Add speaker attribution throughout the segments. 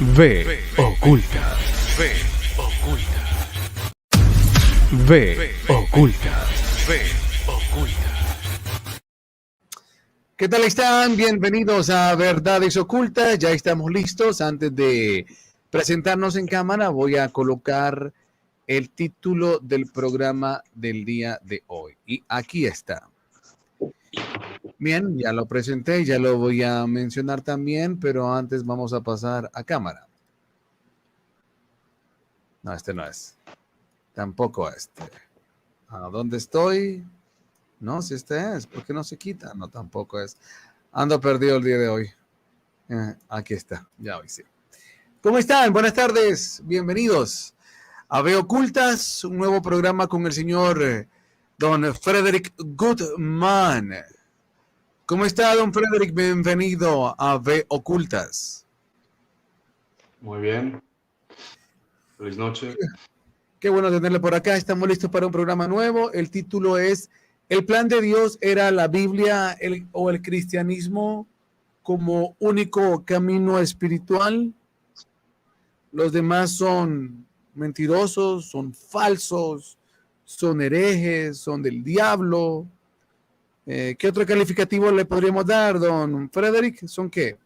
Speaker 1: V oculta. V oculta. V oculta. V oculta.
Speaker 2: ¿Qué tal están? Bienvenidos a Verdades Ocultas. Ya estamos listos. Antes de presentarnos en cámara, voy a colocar el título del programa del día de hoy. Y aquí está. Bien, ya lo presenté, ya lo voy a mencionar también, pero antes vamos a pasar a cámara. No, este no es. Tampoco este. ¿A dónde estoy? No, si este es. ¿Por qué no se quita? No, tampoco es. Ando perdido el día de hoy. Aquí está. Ya hoy sí. ¿Cómo están? Buenas tardes. Bienvenidos a Ve Ocultas, un nuevo programa con el señor don Frederick Goodman. ¿Cómo está, don Frederick? Bienvenido a Ve Ocultas.
Speaker 3: Muy bien. Feliz noche.
Speaker 2: Qué bueno tenerle por acá. Estamos listos para un programa nuevo. El título es ¿El plan de Dios era la Biblia o el cristianismo como único camino espiritual? Los demás son mentirosos, son falsos, son herejes, son del diablo. ¿Qué otro calificativo le podríamos dar, don Frederick? ¿Son qué?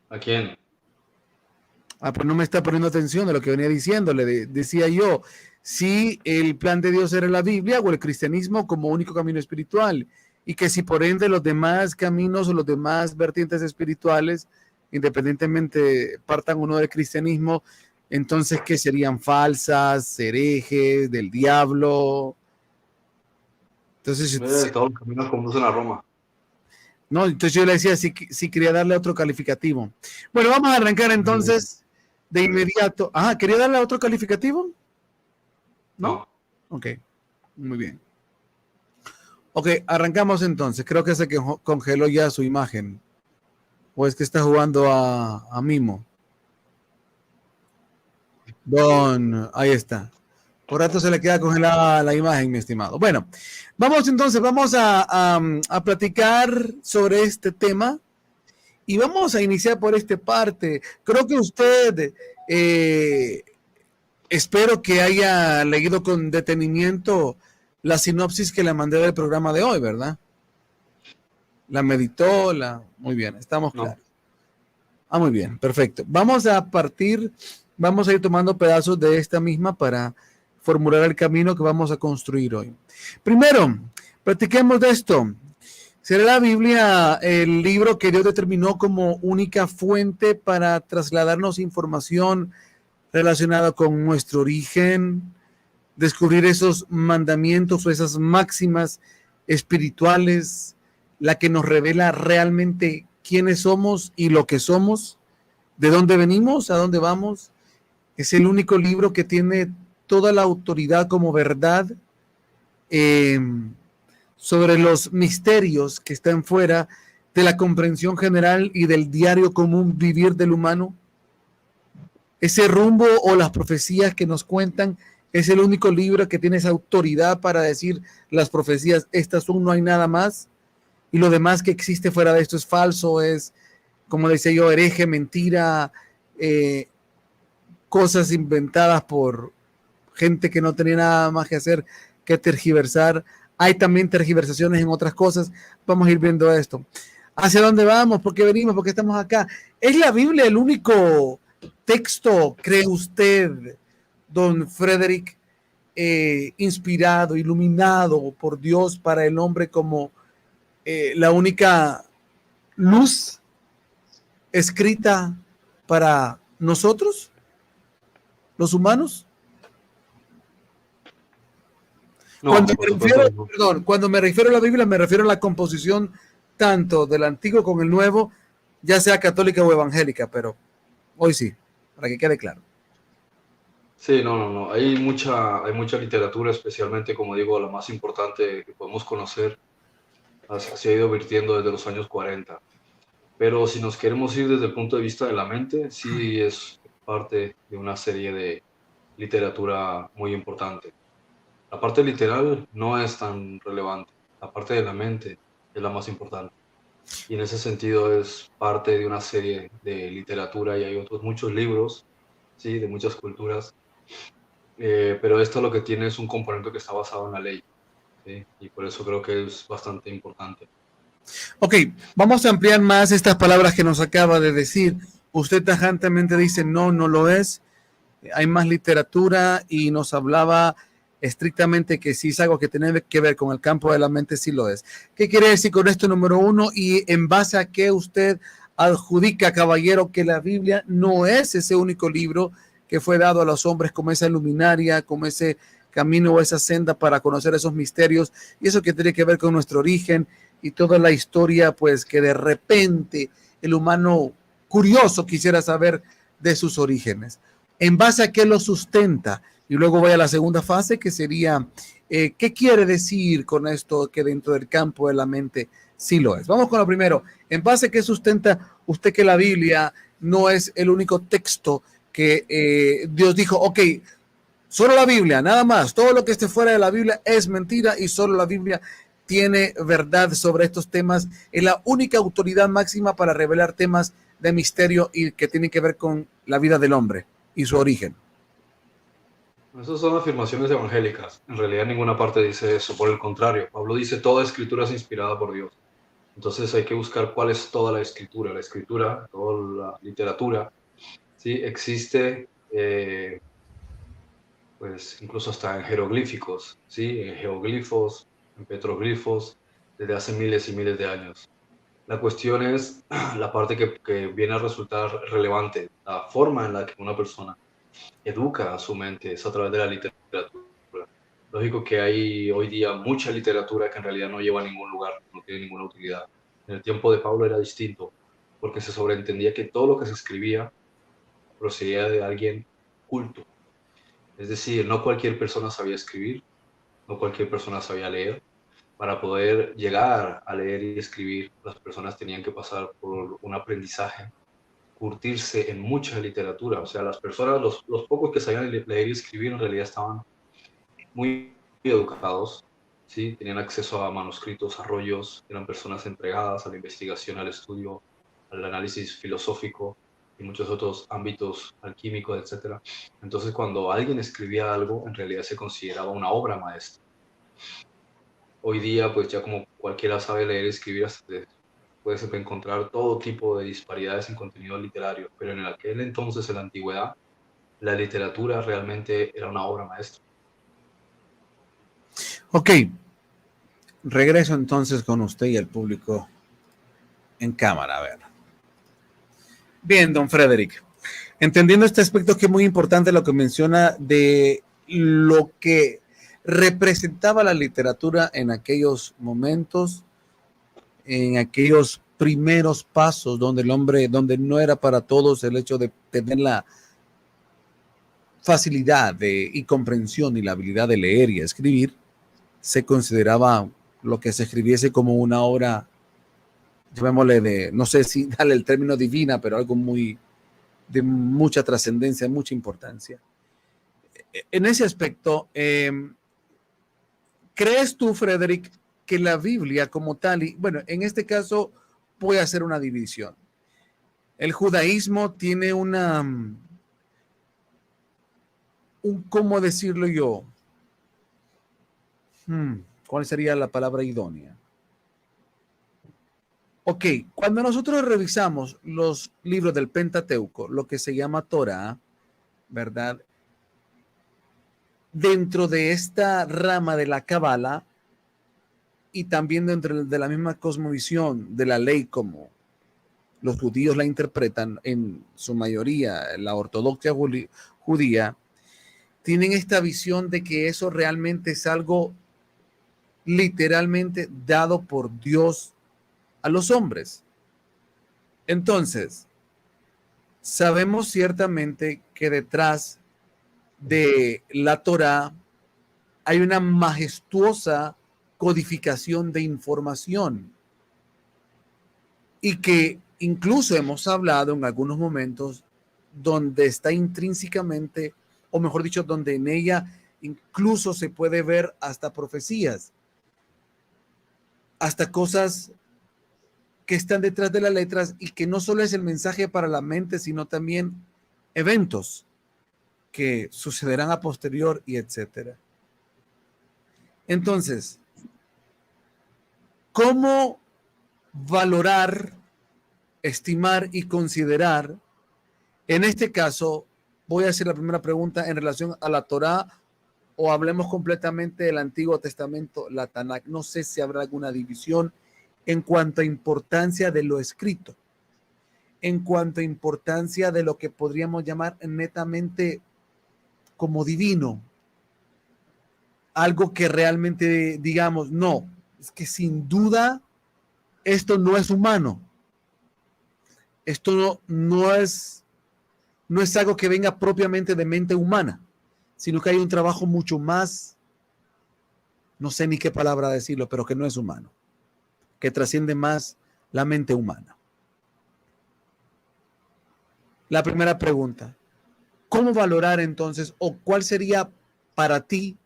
Speaker 3: ¿A quién?
Speaker 2: Pues no me está poniendo atención a lo que venía diciéndole. Decía yo, si el plan de Dios era la Biblia o el cristianismo como único camino espiritual, y que si por ende los demás caminos o los demás vertientes espirituales, independientemente partan uno del cristianismo, entonces que serían falsas, herejes, del diablo. Entonces,
Speaker 3: Todos los caminos conducen a Roma.
Speaker 2: no, entonces yo le decía si quería darle otro calificativo. Bueno, vamos a arrancar entonces de inmediato. ¿Quería darle otro calificativo? ¿No? Ok, muy bien. Ok, arrancamos entonces. Creo que se congeló ya su imagen. ¿O es que está jugando a Mimo? Ahí está. Por rato se le queda congelada la imagen, mi estimado. Bueno, vamos entonces, vamos a platicar sobre este tema y vamos a iniciar por esta parte. Creo que usted, espero que haya leído con detenimiento la sinopsis que le mandé del programa de hoy, ¿verdad? La meditó, muy bien, estamos claros. Muy bien, perfecto. Vamos a ir tomando pedazos de esta misma para formular el camino que vamos a construir hoy. Primero, platiquemos de esto. ¿Será la Biblia el libro que Dios determinó como única fuente para trasladarnos información relacionada con nuestro origen, descubrir esos mandamientos o esas máximas espirituales, la que nos revela realmente quiénes somos y lo que somos, de dónde venimos, a dónde vamos? Es el único libro que tiene toda la autoridad como verdad sobre los misterios que están fuera de la comprensión general y del diario común vivir del humano. Ese rumbo o las profecías que nos cuentan es el único libro que tiene esa autoridad para decir las profecías, estas son, no hay nada más, y lo demás que existe fuera de esto es falso, es, como decía yo, hereje, mentira, cosas inventadas por gente que no tenía nada más que hacer que tergiversar. Hay también tergiversaciones en otras cosas. Vamos a ir viendo esto. ¿Hacia dónde vamos? ¿Por qué venimos? ¿Por qué estamos acá? ¿Es la Biblia el único texto, cree usted, don Frederick, inspirado, iluminado por Dios para el hombre como la única luz escrita para nosotros, los humanos?
Speaker 3: No,
Speaker 2: cuando me refiero a la Biblia, me refiero a la composición tanto del Antiguo con el Nuevo, ya sea católica o evangélica, pero hoy sí, para que quede claro.
Speaker 3: Sí, no. Hay mucha literatura, especialmente, como digo, la más importante que podemos conocer, se ha ido virtiendo desde los años 40. Pero si nos queremos ir desde el punto de vista de la mente, sí es parte de una serie de literatura muy importante. La parte literal no es tan relevante. La parte de la mente es la más importante. y en ese sentido es parte de una serie de literatura y hay otros muchos libros, ¿sí? De muchas culturas, pero esto lo que tiene es un componente que está basado en la ley, ¿sí? Y por eso creo que es bastante importante.
Speaker 2: Ok, vamos a ampliar más estas palabras que nos acaba de decir. Usted tajantemente dice, no, no lo es. Hay más literatura y nos hablaba estrictamente que si es algo que tiene que ver con el campo de la mente, sí lo es. ¿Qué quiere decir con esto, número uno? Y en base a qué usted adjudica, caballero, que la Biblia no es ese único libro que fue dado a los hombres como esa luminaria, como ese camino o esa senda para conocer esos misterios, y eso que tiene que ver con nuestro origen y toda la historia, pues que de repente el humano curioso quisiera saber de sus orígenes. ¿En base a qué lo sustenta? Y luego voy a la segunda fase, que sería, ¿qué quiere decir con esto que dentro del campo de la mente sí lo es? Vamos con lo primero. ¿En base a qué sustenta usted que la Biblia no es el único texto que Dios dijo, ok, solo la Biblia, nada más, todo lo que esté fuera de la Biblia es mentira y solo la Biblia tiene verdad sobre estos temas? Es la única autoridad máxima para revelar temas de misterio y que tienen que ver con la vida del hombre y su origen.
Speaker 3: Esas son afirmaciones evangélicas. En realidad ninguna parte dice eso. Por el contrario, Pablo dice toda escritura es inspirada por Dios. Entonces hay que buscar cuál es toda la escritura. La escritura, toda la literatura, ¿sí? Existe, pues incluso hasta en jeroglíficos, ¿sí? En geoglifos, en petroglifos, desde hace miles y miles de años. La cuestión es la parte que viene a resultar relevante, la forma en la que una persona educa a su mente es a través de la literatura. Lógico que hay hoy día mucha literatura que en realidad no lleva a ningún lugar, no tiene ninguna utilidad. En el tiempo de Pablo era distinto, porque se sobreentendía que todo lo que se escribía procedía de alguien culto. Es decir, no cualquier persona sabía escribir, no cualquier persona sabía leer. Para poder llegar a leer y escribir, las personas tenían que pasar por un aprendizaje, curtirse en mucha literatura. O sea, las personas, los pocos que sabían leer y escribir en realidad estaban muy educados, ¿sí? Tenían acceso a manuscritos, a rollos, eran personas entregadas a la investigación, al estudio, al análisis filosófico y muchos otros ámbitos, alquímicos, etc. Entonces, cuando alguien escribía algo, en realidad se consideraba una obra maestra. Hoy día, pues ya como cualquiera sabe leer y escribir, puedes encontrar todo tipo de disparidades en contenido literario, pero en aquel entonces, en la antigüedad, la literatura realmente era una obra maestra.
Speaker 2: Ok, regreso entonces con usted y el público en cámara. A ver. Bien, don Frederick. Entendiendo este aspecto que es muy importante lo que menciona de lo que representaba la literatura en aquellos momentos, en aquellos primeros pasos donde el hombre, donde no era para todos el hecho de tener la facilidad y comprensión y la habilidad de leer y escribir, se consideraba lo que se escribiese como una obra, llamémosle de, no sé si darle el término divina, pero algo muy de mucha trascendencia, mucha importancia. En ese aspecto, ¿crees tú, Frederick, que la Biblia como tal, y bueno, en este caso puede hacer una división? El judaísmo tiene ¿cómo decirlo yo? ¿Cuál sería la palabra idónea? Ok, cuando nosotros revisamos los libros del Pentateuco, lo que se llama Torah, ¿verdad? Dentro de esta rama de la Cábala y también dentro de la misma cosmovisión de la ley como los judíos la interpretan, en su mayoría la ortodoxia judía, tienen esta visión de que eso realmente es algo literalmente dado por Dios a los hombres. Entonces, sabemos ciertamente que detrás de la Torá hay una majestuosa codificación de información y que incluso hemos hablado en algunos momentos donde está intrínsecamente, o mejor dicho, donde en ella incluso se puede ver hasta profecías, hasta cosas que están detrás de las letras y que no solo es el mensaje para la mente, sino también eventos que sucederán a posterior y etcétera. Entonces, ¿cómo valorar, estimar y considerar? En este caso, voy a hacer la primera pregunta en relación a la Torá, o hablemos completamente del Antiguo Testamento, la Tanakh. No sé si habrá alguna división en cuanto a importancia de lo escrito, en cuanto a importancia de lo que podríamos llamar netamente como divino, algo que realmente digamos, no, es que sin duda esto no es humano, esto no es algo que venga propiamente de mente humana, sino que hay un trabajo mucho más, no sé ni qué palabra decirlo, pero que no es humano, que trasciende más la mente humana. La primera pregunta, ¿cómo valorar entonces, o cuál sería para ti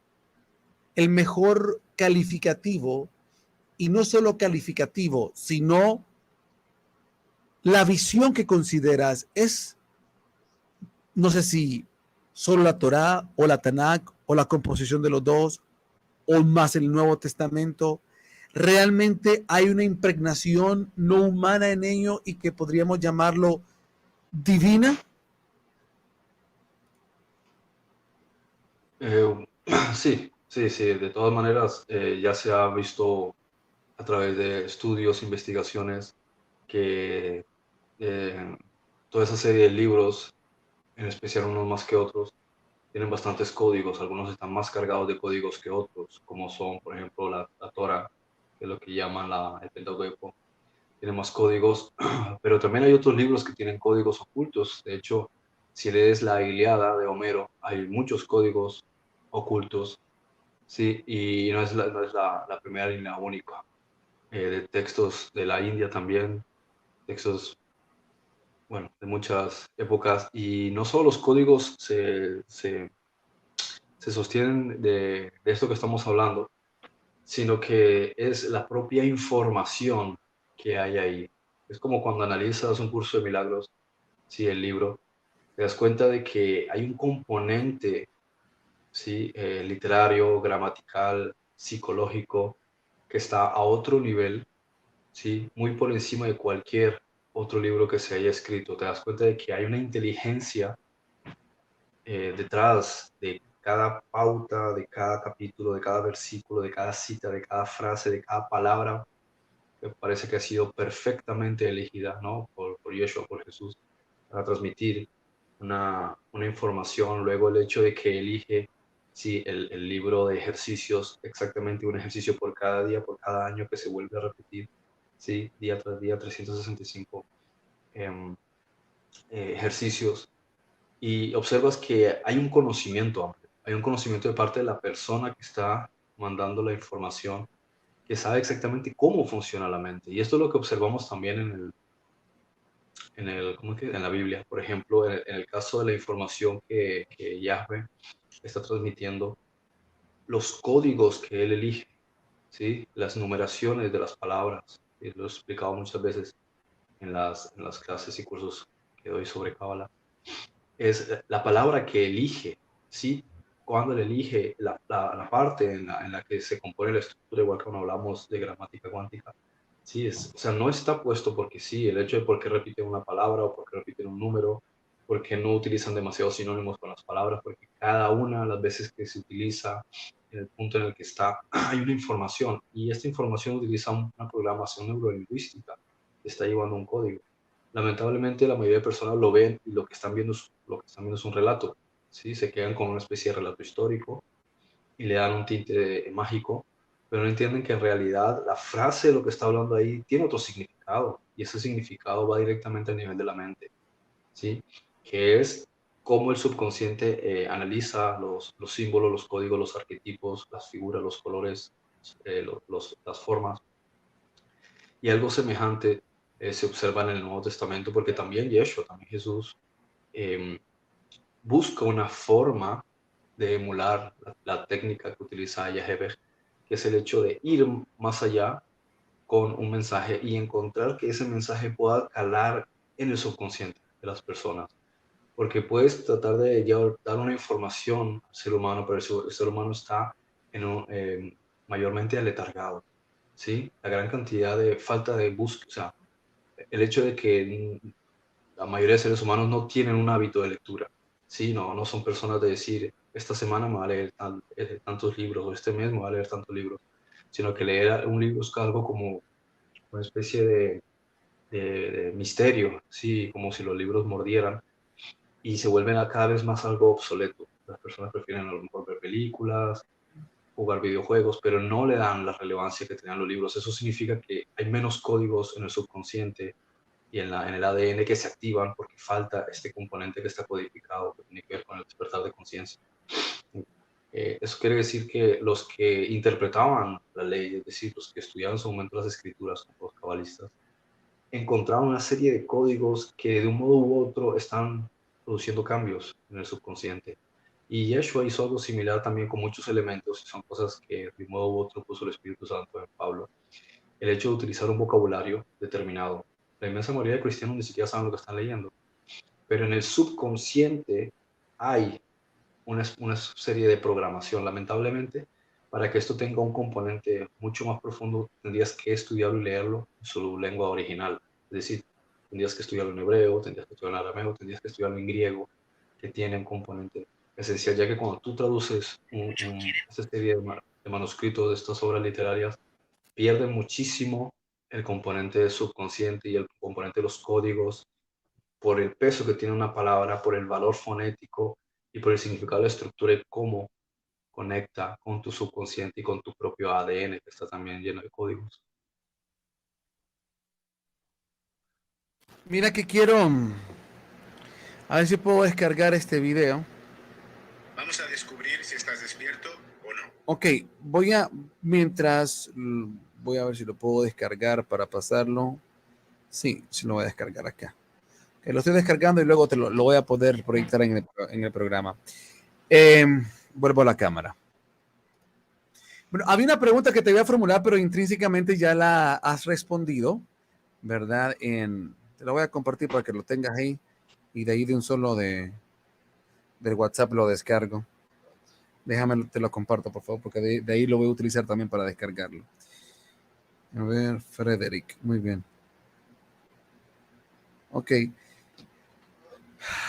Speaker 2: el mejor calificativo, y no solo calificativo, sino la visión que consideras es, no sé si solo la Torá o la Tanakh o la composición de los dos o más el Nuevo Testamento? ¿Realmente hay una impregnación no humana en ello y que podríamos llamarlo divina?
Speaker 3: Sí, sí, sí. De todas maneras, ya se ha visto a través de estudios, investigaciones, que eh, toda esa serie de libros, en especial unos más que otros, tienen bastantes códigos. Algunos están más cargados de códigos que otros, como son, por ejemplo, la Torah, que es lo que llaman el Pentateuco. Tiene más códigos, pero también hay otros libros que tienen códigos ocultos. De hecho, si lees la Ilíada de Homero, hay muchos códigos ocultos, sí, y no es la primera ni la única. De textos de la India también, textos, bueno, de muchas épocas, y no solo los códigos se sostienen de esto que estamos hablando, sino que es la propia información que hay ahí. Es como cuando analizas un curso de milagros, sí, el libro, te das cuenta de que hay un componente, sí, literario, gramatical, psicológico, que está a otro nivel, sí, muy por encima de cualquier otro libro que se haya escrito. Te das cuenta de que hay una inteligencia detrás de cada pauta, de cada capítulo, de cada versículo, de cada cita, de cada frase, de cada palabra, que parece que ha sido perfectamente elegida, ¿no? Por Yeshua, por Jesús, para transmitir una información. Luego el hecho de que elige, sí, el libro de ejercicios, exactamente un ejercicio por cada día, por cada año que se vuelve a repetir, sí, día tras día, 365 em, ejercicios, y observas que hay un conocimiento amplio, hay un conocimiento de parte de la persona que está mandando la información, que sabe exactamente cómo funciona la mente. Y esto es lo que observamos también ¿cómo es que? En la Biblia. Por ejemplo, en el caso de la información que Yahweh está transmitiendo, los códigos que él elige, ¿sí? Las numeraciones de las palabras, y lo he explicado muchas veces en las clases y cursos que doy sobre Kabbalah, es la palabra que elige, ¿sí? Cuando él elige la parte en la que se compone la estructura, igual que cuando hablamos de gramática cuántica, sí, o sea, no está puesto porque sí, el hecho de por qué repiten una palabra o por qué repiten un número, por qué no utilizan demasiados sinónimos con las palabras, porque cada una de las veces que se utiliza, en el punto en el que está, hay una información, y esta información utiliza una programación neurolingüística que está llevando un código. Lamentablemente la mayoría de personas lo ven y lo que están viendo es un relato, ¿sí? Se quedan con una especie de relato histórico y le dan un tinte mágico, pero no entienden que en realidad la frase de lo que está hablando ahí tiene otro significado, y ese significado va directamente al nivel de la mente, ¿sí? Que es cómo el subconsciente analiza los símbolos, los códigos, los arquetipos, las figuras, los colores, las formas. Y algo semejante se observa en el Nuevo Testamento, porque también Yeshua, también Jesús, eh, busca una forma de emular la técnica que utiliza Yahweh, que es el hecho de ir más allá con un mensaje y encontrar que ese mensaje pueda calar en el subconsciente de las personas. Porque puedes tratar de dar una información al ser humano, pero el ser humano está mayormente aletargado, ¿sí? La gran cantidad de falta de búsqueda, o sea, el hecho de que la mayoría de seres humanos no tienen un hábito de lectura, ¿sí? No son personas de decir, esta semana me voy a leer tantos libros, o este mes me voy a leer tantos libros, sino que leer un libro es algo como una especie de misterio, ¿sí? Como si los libros mordieran, y se vuelven cada vez más algo obsoleto. Las personas prefieren a lo mejor ver películas, jugar videojuegos, pero no le dan la relevancia que tenían los libros. Eso significa que hay menos códigos en el subconsciente y en el ADN que se activan porque falta este componente que está codificado, que tiene que ver con el despertar de conciencia. Eso quiere decir que los que interpretaban la ley, es decir, los que estudiaban en su momento las escrituras, como los cabalistas, encontraron una serie de códigos que de un modo u otro están produciendo cambios en el subconsciente. Y Yeshua hizo algo similar también con muchos elementos, y son cosas que de un modo u otro puso el Espíritu Santo en Pablo. El hecho de utilizar un vocabulario determinado. La inmensa mayoría de cristianos ni siquiera saben lo que están leyendo, pero en el subconsciente hay una serie de programación. Lamentablemente, para que esto tenga un componente mucho más profundo, tendrías que estudiarlo y leerlo en su lengua original. Es decir, tendrías que estudiarlo en hebreo, tendrías que estudiarlo en arameo, tendrías que estudiarlo en griego, que tiene un componente esencial, ya que cuando tú traduces esta serie de manuscritos de estas obras literarias, pierde muchísimo el componente subconsciente y el componente de los códigos por el peso que tiene una palabra, por el valor fonético y por el significado de la estructura y cómo conecta con tu subconsciente y con tu propio ADN, que está también lleno de códigos.
Speaker 2: Mira que quiero, a ver si puedo descargar este video.
Speaker 4: Vamos a descubrir si estás despierto o no.
Speaker 2: Ok, voy a ver si lo puedo descargar para pasarlo. Sí, lo voy a descargar acá. Okay, lo estoy descargando y luego lo voy a poder proyectar en el programa. Vuelvo a la cámara. Bueno, había una pregunta que te voy a formular, pero intrínsecamente ya la has respondido, ¿verdad? Te la voy a compartir para que lo tengas ahí y de ahí de un solo del WhatsApp lo descargo. Déjame, te lo comparto, por favor, porque de ahí lo voy a utilizar también para descargarlo. A ver, Frederick, muy bien. Ok.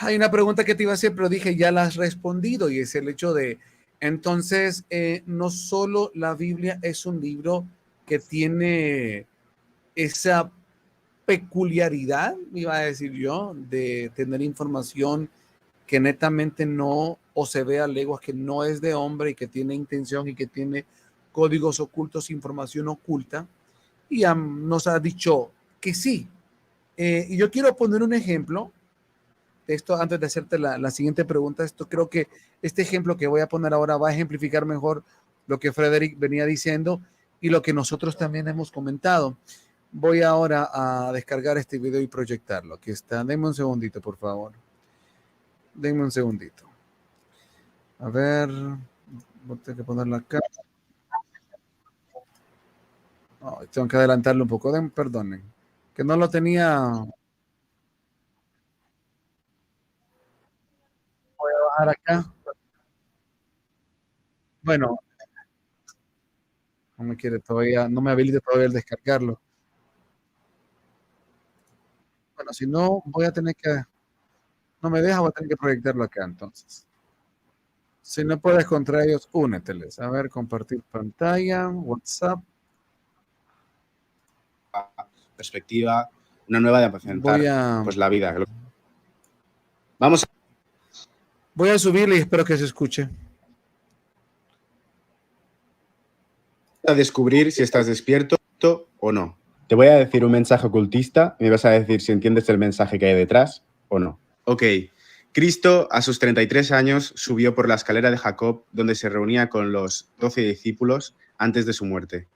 Speaker 2: Hay una pregunta que te iba a hacer, pero dije, ya la has respondido, y es el hecho de, entonces, no solo la Biblia es un libro que tiene esa peculiaridad, iba a decir yo, de tener información que netamente no, o se ve a leguas que no es de hombre y que tiene intención y que tiene códigos ocultos, información oculta, y nos ha dicho que sí. Y yo quiero poner un ejemplo de esto antes de hacerte la siguiente pregunta. Creo que este ejemplo que voy a poner ahora va a ejemplificar mejor lo que Frederick venía diciendo y lo que nosotros también hemos comentado. Voy ahora a descargar este video y proyectarlo. Aquí está. Denme un segundito, por favor. Denme un segundito. A ver. Voy a tener que ponerlo acá. Oh, tengo que adelantarlo un poco. Perdonen. Que no lo tenía. Voy a bajar acá. Bueno. No me quiere todavía. No me habilita todavía el descargarlo. Bueno, si no, voy a tener que. No me deja, voy a tener que proyectarlo acá entonces. Si no puedes contra ellos, úneteles. A ver, compartir pantalla, WhatsApp.
Speaker 4: Perspectiva, una nueva de apacentar pues la vida.
Speaker 2: Voy a subirle y espero que se escuche.
Speaker 4: A descubrir si estás despierto o no. Te voy a decir un mensaje ocultista y me vas a decir si entiendes el mensaje que hay detrás o no. Ok. Cristo, a sus 33 años, subió por la escalera de Jacob, donde se reunía con los 12 discípulos antes de su muerte.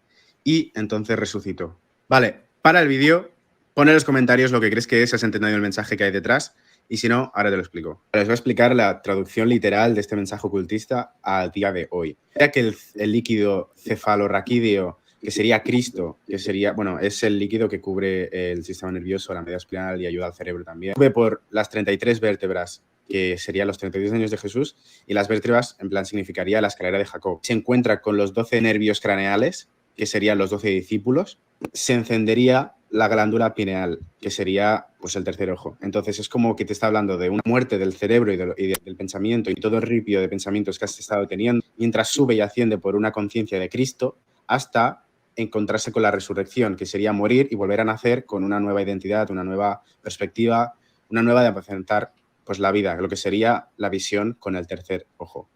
Speaker 4: Y entonces resucitó. Vale, para el vídeo, pon en los comentarios lo que crees que es, si has entendido el mensaje que hay detrás. Y si no, ahora te lo explico. Les voy a explicar la traducción literal de este mensaje ocultista al día de hoy. Ya que el líquido cefalorraquídeo que sería Cristo, que sería, bueno, es el líquido que cubre el sistema nervioso, la media espinal y ayuda al cerebro también. Sube por las 33 vértebras, que serían los 32 años de Jesús, y las vértebras, en plan, significaría la escalera de Jacob. Se encuentra con los 12 nervios craneales, que serían los 12 discípulos. Se encendería la glándula pineal, que sería pues el tercer ojo. Entonces es como que te está hablando de una muerte del cerebro y del pensamiento y todo el ripio de pensamientos que has estado teniendo, mientras sube y asciende por una conciencia de Cristo hasta encontrarse con la resurrección, que sería morir y volver a nacer con una nueva identidad, una nueva perspectiva, una nueva de apresentar pues la vida, lo que sería la visión con el tercer ojo.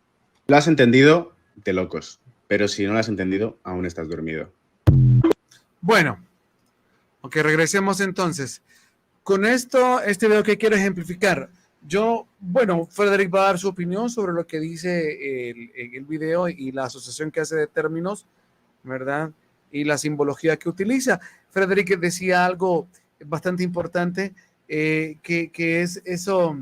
Speaker 4: Lo has entendido de locos, pero si no lo has entendido, aún estás dormido.
Speaker 2: Bueno, ok, regresemos entonces. Con esto, este video que quiero ejemplificar. Frederick va a dar su opinión sobre lo que dice el video y la asociación que hace de términos, ¿verdad? Y la simbología que utiliza. Frederick decía algo bastante importante, que es eso.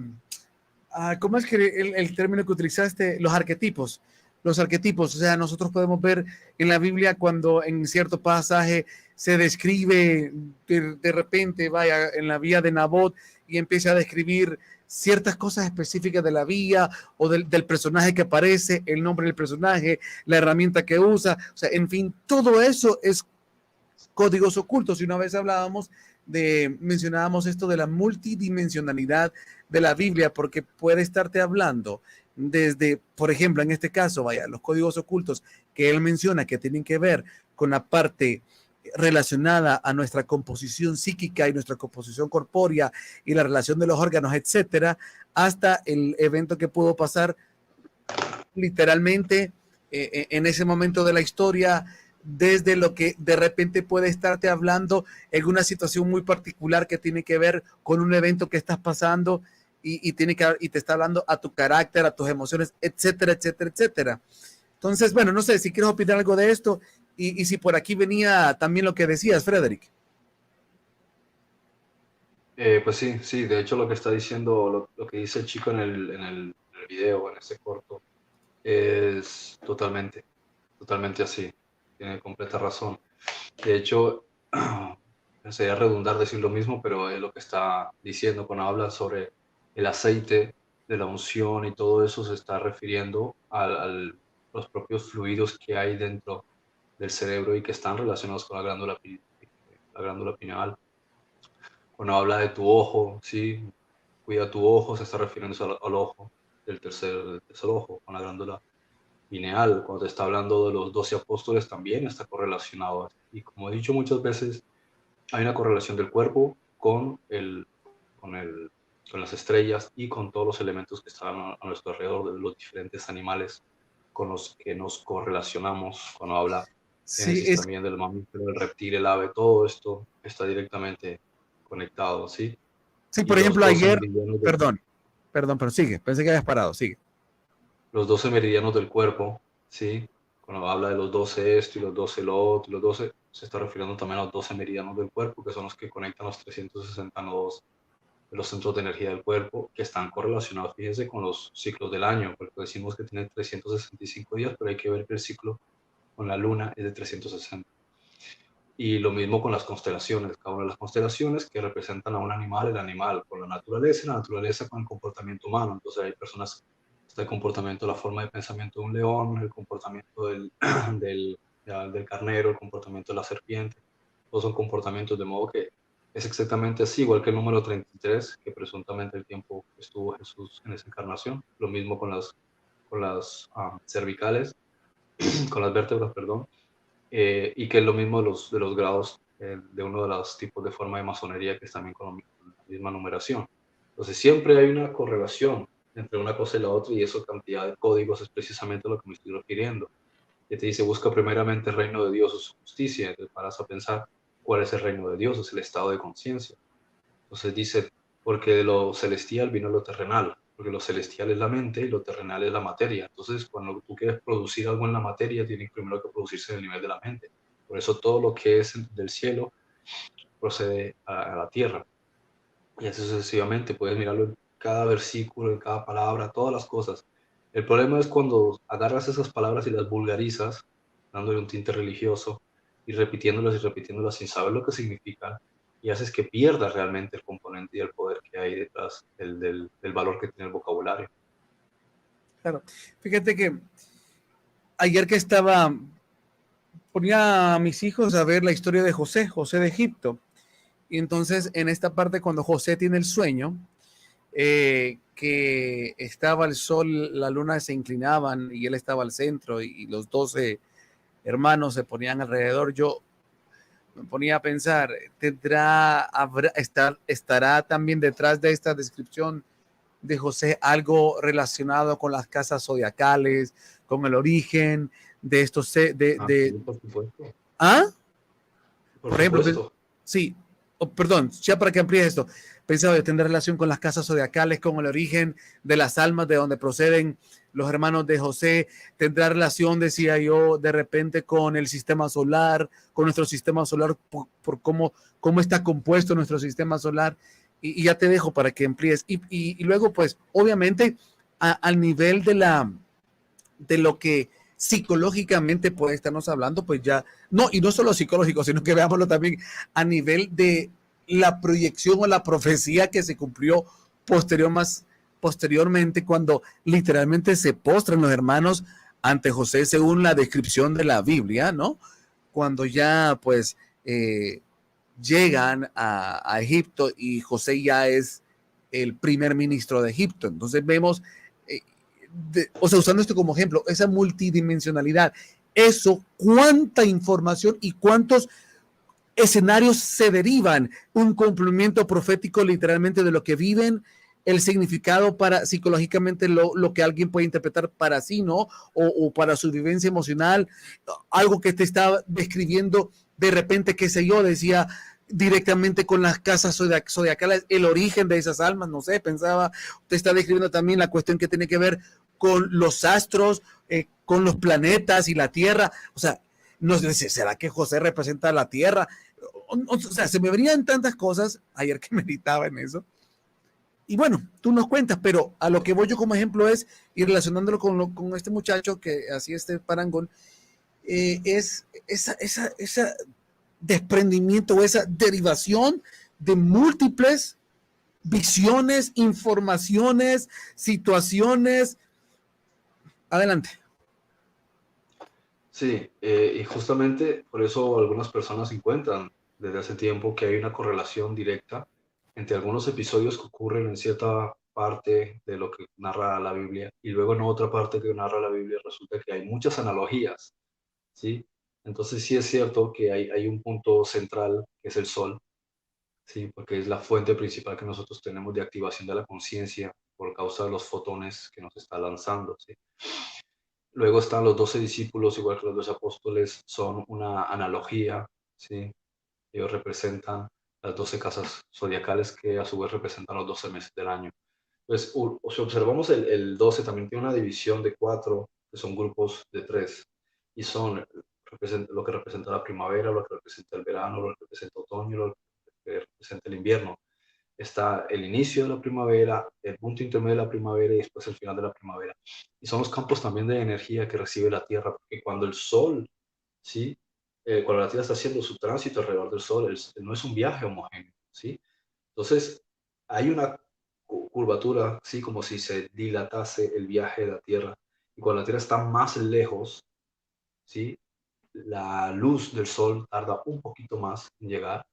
Speaker 2: ¿Cómo es que el término que utilizaste? Los arquetipos. Los arquetipos, o sea, nosotros podemos ver en la Biblia cuando en cierto pasaje se describe de repente, vaya, en la vida de Nabot y empieza a describir ciertas cosas específicas de la vida o del personaje que aparece, el nombre del personaje, la herramienta que usa, o sea, en fin, todo eso es códigos ocultos. Y una vez mencionábamos esto de la multidimensionalidad de la Biblia, porque puede estarte hablando desde, por ejemplo, en este caso, vaya, los códigos ocultos que él menciona que tienen que ver con la parte relacionada a nuestra composición psíquica y nuestra composición corpórea y la relación de los órganos, etcétera, hasta el evento que pudo pasar literalmente en ese momento de la historia, desde lo que de repente puede estarte hablando en una situación muy particular que tiene que ver con un evento que estás pasando y te está hablando a tu carácter, a tus emociones, etcétera, etcétera, etcétera. Entonces, bueno, no sé si quieres opinar algo de esto y si por aquí venía también lo que decías, Frederick.
Speaker 3: Pues sí, de hecho lo que está diciendo, lo que dice el chico en el video, en ese corto, es totalmente así, tiene completa razón. De hecho, sería redundar decir lo mismo, pero es lo que está diciendo cuando habla sobre el aceite de la unción y todo eso, se está refiriendo a los propios fluidos que hay dentro del cerebro y que están relacionados con la glándula pineal. Cuando habla de tu ojo, ¿sí? Cuida tu ojo, se está refiriendo al ojo, del tercer ojo, con la glándula pineal. Cuando te está hablando de los 12 apóstoles, también está correlacionado. Y como he dicho muchas veces, hay una correlación del cuerpo con las estrellas y con todos los elementos que están a nuestro alrededor, de los diferentes animales con los que nos correlacionamos. Cuando habla
Speaker 2: Sí,
Speaker 3: también del mamífero, el reptil, el ave, todo esto está directamente conectado, ¿sí?
Speaker 2: sí,
Speaker 3: Y
Speaker 2: por
Speaker 3: los
Speaker 2: ejemplo,
Speaker 3: 12
Speaker 2: ayer,
Speaker 3: meridianos
Speaker 2: pero sigue, pensé que habías parado, sigue.
Speaker 3: los 12 meridianos del cuerpo, ¿sí? Cuando habla de los 12 esto y los 12 lo otro, y los 12, se está refiriendo también a los 12 meridianos del cuerpo, que son los que conectan los 360 nodos de los centros de energía del cuerpo, que están correlacionados, fíjense, con los ciclos del año, porque decimos que tiene 365 días, pero hay que ver que el ciclo con la luna es de 360. Y lo mismo con las constelaciones, cada una de las constelaciones que representan a un animal, el animal con la naturaleza con el comportamiento humano. Entonces hay personas, está el comportamiento, la forma de pensamiento de un león, el comportamiento del carnero, el comportamiento de la serpiente. Todos son comportamientos, de modo que es exactamente así, igual que el número 33, que presuntamente el tiempo que estuvo Jesús en esa encarnación. Lo mismo con las cervicales, con las vértebras, perdón. Y que es lo mismo de los grados de uno de los tipos de forma de masonería, que es también con la misma numeración. Entonces siempre hay una correlación entre una cosa y la otra, y esa cantidad de códigos es precisamente lo que me estoy refiriendo. Que te dice, busca primeramente el reino de Dios o su justicia. Entonces paras a pensar, ¿cuál es el reino de Dios? Es el estado de conciencia. Entonces dice, porque de lo celestial vino lo terrenal, porque lo celestial es la mente y lo terrenal es la materia. Entonces, cuando tú quieres producir algo en la materia, tiene primero que producirse en el nivel de la mente. Por eso todo lo que es del cielo procede a la tierra. Y así sucesivamente, puedes mirarlo en cada versículo, en cada palabra, todas las cosas. El problema es cuando agarras esas palabras y las vulgarizas, dándole un tinte religioso, y repitiéndolas sin saber lo que significan, y haces que pierdas realmente el componente y el poder que hay detrás del valor que tiene el vocabulario.
Speaker 2: Claro. Fíjate que ayer que ponía a mis hijos a ver la historia de José de Egipto. Y entonces en esta parte cuando José tiene el sueño, que estaba el sol, la luna se inclinaban y él estaba al centro y los 12 hermanos se ponían alrededor, yo me ponía a pensar, estará también detrás de esta descripción de José algo relacionado con las casas zodiacales, con el origen de estos,
Speaker 3: Sí, por supuesto.
Speaker 2: ¿Ah?
Speaker 3: Por
Speaker 2: ejemplo,
Speaker 3: supuesto.
Speaker 2: sí, perdón, ya para que amplíe esto, pensaba que tendrá relación con las casas zodiacales, con el origen de las almas de donde proceden los hermanos de José, tendrá relación, decía yo, de repente con el sistema solar, con nuestro sistema solar, por cómo está compuesto nuestro sistema solar, y ya te dejo para que amplíes. Y luego, pues, obviamente, al nivel de lo que psicológicamente puede estarnos hablando, pues ya, no, y no solo psicológico, sino que veámoslo también a nivel de la proyección o la profecía que se cumplió posteriormente, cuando literalmente se postran los hermanos ante José según la descripción de la Biblia, ¿no? Cuando ya pues llegan a Egipto y José ya es el primer ministro de Egipto. Entonces vemos o sea, usando esto como ejemplo, esa multidimensionalidad, eso, cuánta información y cuántos escenarios se derivan, un cumplimiento profético literalmente de lo que viven, el significado para psicológicamente lo que alguien puede interpretar para sí, ¿no? O para su vivencia emocional, algo que te está describiendo de repente, qué sé yo, decía directamente con las casas zodiacales, el origen de esas almas, no sé, pensaba, te está describiendo también la cuestión que tiene que ver con los astros, con los planetas y la Tierra. O sea, no sé, ¿será que José representa la Tierra? O sea, se me venían tantas cosas ayer que meditaba en eso. Y bueno, tú nos cuentas, pero a lo que voy yo como ejemplo es, y relacionándolo con este muchacho que hacía este parangón, es esa desprendimiento o esa derivación de múltiples visiones, informaciones, situaciones. Adelante.
Speaker 3: Sí, y justamente por eso algunas personas encuentran desde hace tiempo que hay una correlación directa entre algunos episodios que ocurren en cierta parte de lo que narra la Biblia y luego en otra parte que narra la Biblia resulta que hay muchas analogías, ¿sí? Entonces sí es cierto que hay un punto central que es el sol, ¿sí? Porque es la fuente principal que nosotros tenemos de activación de la conciencia por causa de los fotones que nos está lanzando, ¿sí? Luego están los 12 discípulos, igual que los 12 apóstoles, son una analogía, ¿sí? Ellos representan las 12 casas zodiacales que a su vez representan los 12 meses del año. Pues si observamos el 12 también tiene una división de 4, que son grupos de 3, y son lo que representa la primavera, lo que representa el verano, lo que representa el otoño, lo que representa el invierno. Está el inicio de la primavera, el punto intermedio de la primavera y después el final de la primavera. Y son los campos también de energía que recibe la Tierra, porque cuando el Sol, ¿sí? Cuando la Tierra está haciendo su tránsito alrededor del Sol, no es un viaje homogéneo, ¿sí? Entonces, hay una curvatura, ¿sí? Como si se dilatase el viaje de la Tierra. Y cuando la Tierra está más lejos, ¿sí? La luz del Sol tarda un poquito más en llegar.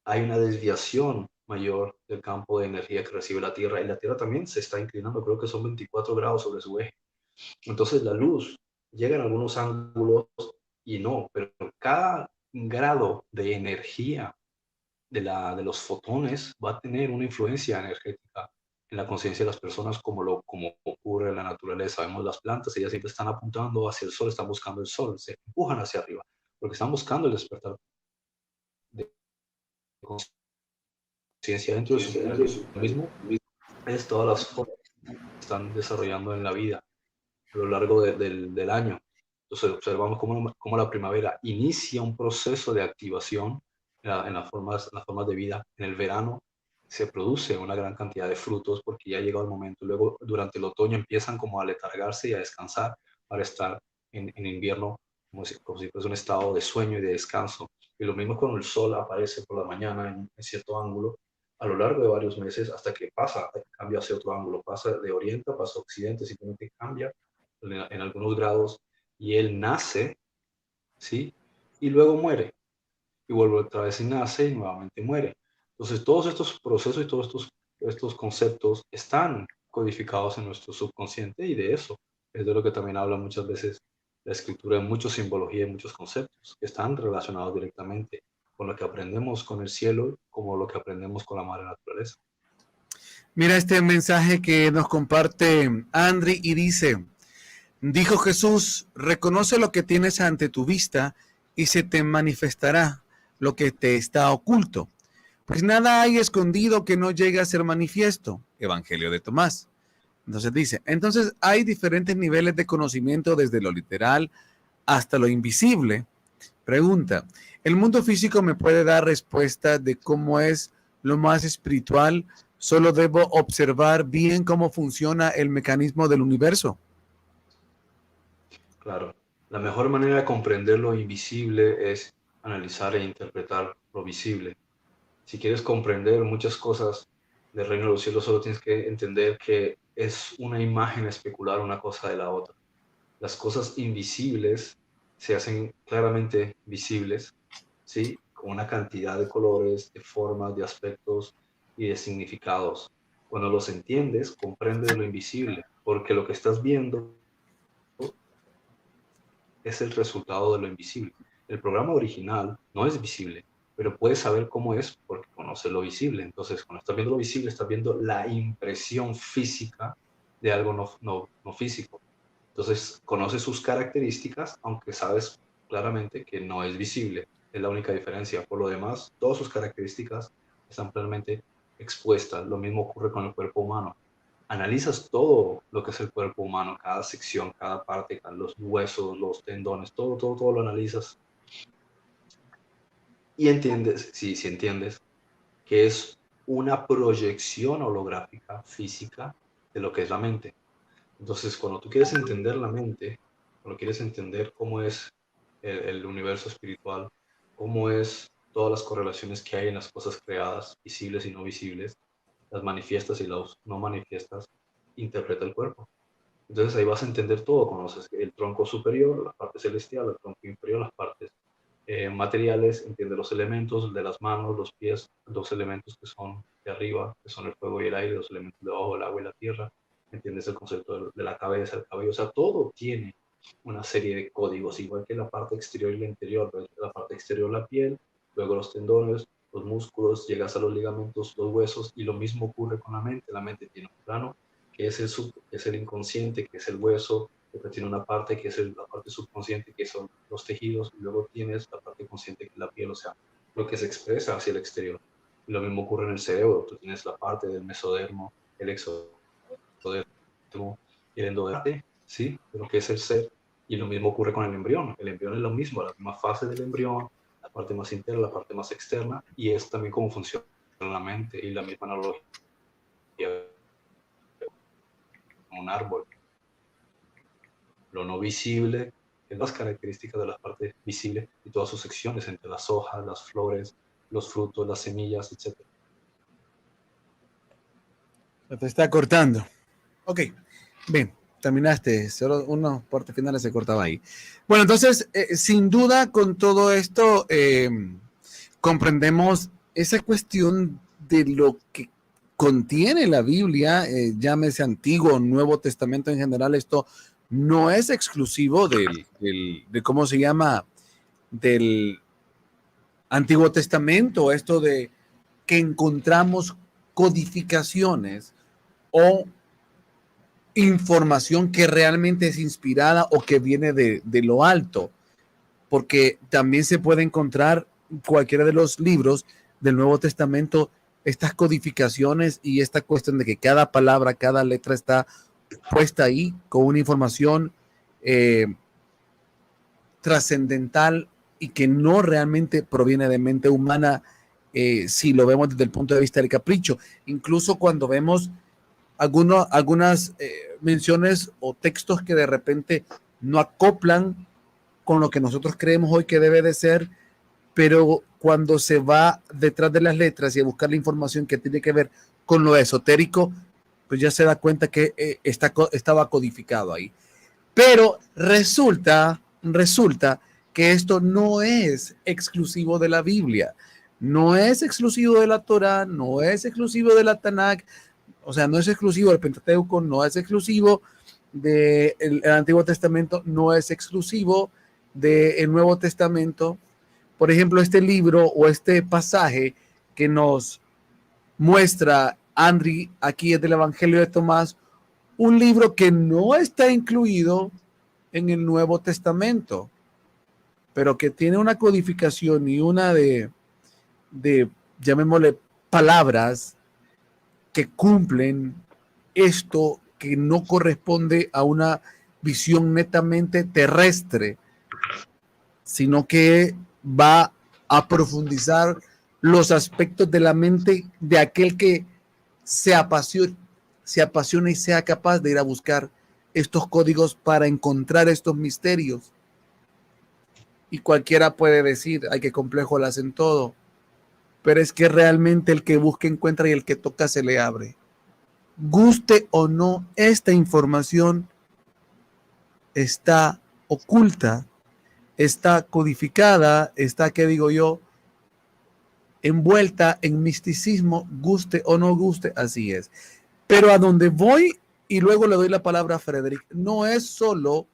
Speaker 3: Hay una desviación mayor del campo de energía que recibe la Tierra y la Tierra también se está inclinando, creo que son 24 grados sobre su eje. Entonces la luz llega en algunos ángulos y no, pero cada grado de energía de los fotones va a tener una influencia energética en la conciencia de las personas como ocurre en la naturaleza. Vemos las plantas, ellas siempre están apuntando hacia el sol, están buscando el sol, se empujan hacia arriba, porque están buscando el despertar de conciencia dentro de su mismo. Es todas las formas que están desarrollando en la vida a lo largo del año. Entonces observamos cómo la primavera inicia un proceso de activación en las formas de vida. En el verano se produce una gran cantidad de frutos porque ya ha llegado el momento. Luego durante el otoño empiezan como a letargarse y a descansar para estar en invierno como si fuese un estado de sueño y de descanso. Y lo mismo cuando el sol aparece por la mañana en cierto ángulo, a lo largo de varios meses, hasta que cambia hacia otro ángulo, pasa de oriente, pasa a occidente, simplemente cambia en algunos grados, y él nace, ¿sí? Y luego muere, y vuelve otra vez y nace y nuevamente muere. Entonces, todos estos procesos y todos estos conceptos están codificados en nuestro subconsciente, y de eso es de lo que también habla muchas veces la escritura, en mucha simbología y muchos conceptos que están relacionados directamente con lo que aprendemos con el cielo, como lo que aprendemos con la madre naturaleza.
Speaker 2: Mira este mensaje que nos comparte Andri y dice: dijo Jesús, reconoce lo que tienes ante tu vista y se te manifestará lo que te está oculto. Pues nada hay escondido que no llegue a ser manifiesto. Evangelio de Tomás. Entonces dice, entonces hay diferentes niveles de conocimiento desde lo literal hasta lo invisible. Pregunta, ¿el mundo físico me puede dar respuesta de cómo es lo más espiritual? ¿Solo debo observar bien cómo funciona el mecanismo del universo?
Speaker 3: Claro, la mejor manera de comprender lo invisible es analizar e interpretar lo visible. Si quieres comprender muchas cosas del reino de los cielos, solo tienes que entender que es una imagen especular una cosa de la otra. Las cosas invisibles se hacen claramente visibles, ¿sí? Con una cantidad de colores, de formas, de aspectos y de significados. Cuando los entiendes, comprendes lo invisible, porque lo que estás viendo es el resultado de lo invisible. El programa original no es visible, pero puedes saber cómo es porque conoces lo visible. Entonces, cuando estás viendo lo visible, estás viendo la impresión física de algo no físico. Entonces, conoces sus características, aunque sabes claramente que no es visible. Es la única diferencia. Por lo demás, todas sus características están plenamente expuestas. Lo mismo ocurre con el cuerpo humano. Analizas todo lo que es el cuerpo humano, cada sección, cada parte, los huesos, los tendones, todo lo analizas y entiendes, si entiendes, que es una proyección holográfica física de lo que es la mente. Entonces, cuando tú quieres entender la mente, cuando quieres entender cómo es el universo espiritual, cómo es todas las correlaciones que hay en las cosas creadas, visibles y no visibles, las manifiestas y las no manifiestas, interpreta el cuerpo. Entonces ahí vas a entender todo, conoces el tronco superior, la parte celestial, el tronco inferior, las partes materiales, entiende los elementos de las manos, los pies, dos elementos que son de arriba, que son el fuego y el aire, los elementos de abajo, el agua y la tierra, entiendes el concepto de la cabeza, el cabello, o sea, todo tiene una serie de códigos, igual que la parte exterior y la interior. La parte exterior, la piel, luego los tendones, los músculos, llegas a los ligamentos, los huesos, y lo mismo ocurre con la mente. La mente tiene un plano que es el inconsciente, que es el hueso, después tiene una parte que es la parte subconsciente, que son los tejidos, y luego tienes la parte consciente, que es la piel, o sea, lo que se expresa hacia el exterior. Y lo mismo ocurre en el cerebro. Tú tienes la parte del mesodermo, el exodermo y el endodermo, ¿sí? De lo que es el ser. Y lo mismo ocurre con el embrión. El embrión es lo mismo, la misma fase del embrión, la parte más interna, la parte más externa, y es también cómo funciona la mente, y la misma analogía con un árbol. Lo no visible es las características de la parte visible y todas sus secciones, entre las hojas, las flores, los frutos, las semillas, etc.
Speaker 2: Se te está cortando. Ok, bien, terminaste. Solo unos partes finales se cortaba ahí. Bueno, entonces, sin duda, con todo esto, comprendemos esa cuestión de lo que contiene la Biblia, llámese Antiguo o Nuevo Testamento en general. Esto no es exclusivo de cómo se llama, del Antiguo Testamento, esto de que encontramos codificaciones o información que realmente es inspirada o que viene de lo alto, porque también se puede encontrar en cualquiera de los libros del Nuevo Testamento estas codificaciones y esta cuestión de que cada palabra, cada letra está puesta ahí con una información trascendental y que no realmente proviene de mente humana, si lo vemos desde el punto de vista del capricho. Incluso cuando vemos algunas menciones o textos que de repente no acoplan con lo que nosotros creemos hoy que debe de ser, pero cuando se va detrás de las letras y a buscar la información que tiene que ver con lo esotérico, pues ya se da cuenta que estaba codificado ahí. Pero resulta que esto no es exclusivo de la Biblia, no es exclusivo de la Torá, no es exclusivo de la Tanakh, o sea, no es exclusivo del Pentateuco, no es exclusivo del Antiguo Testamento, no es exclusivo del Nuevo Testamento. Por ejemplo, este libro o este pasaje que nos muestra Andri aquí es del Evangelio de Tomás, un libro que no está incluido en el Nuevo Testamento, pero que tiene una codificación y una de llamémosle, palabras que cumplen esto que no corresponde a una visión netamente terrestre, sino que va a profundizar los aspectos de la mente de aquel que se apasiona y sea capaz de ir a buscar estos códigos para encontrar estos misterios. Y cualquiera puede decir, ay, qué complejo lo hacen todo, pero es que realmente el que busca encuentra y el que toca se le abre. Guste o no, esta información está oculta, está codificada, está, ¿qué digo yo?, envuelta en misticismo, guste o no guste, así es. Pero a donde voy, y luego le doy la palabra a Frederick, no es solo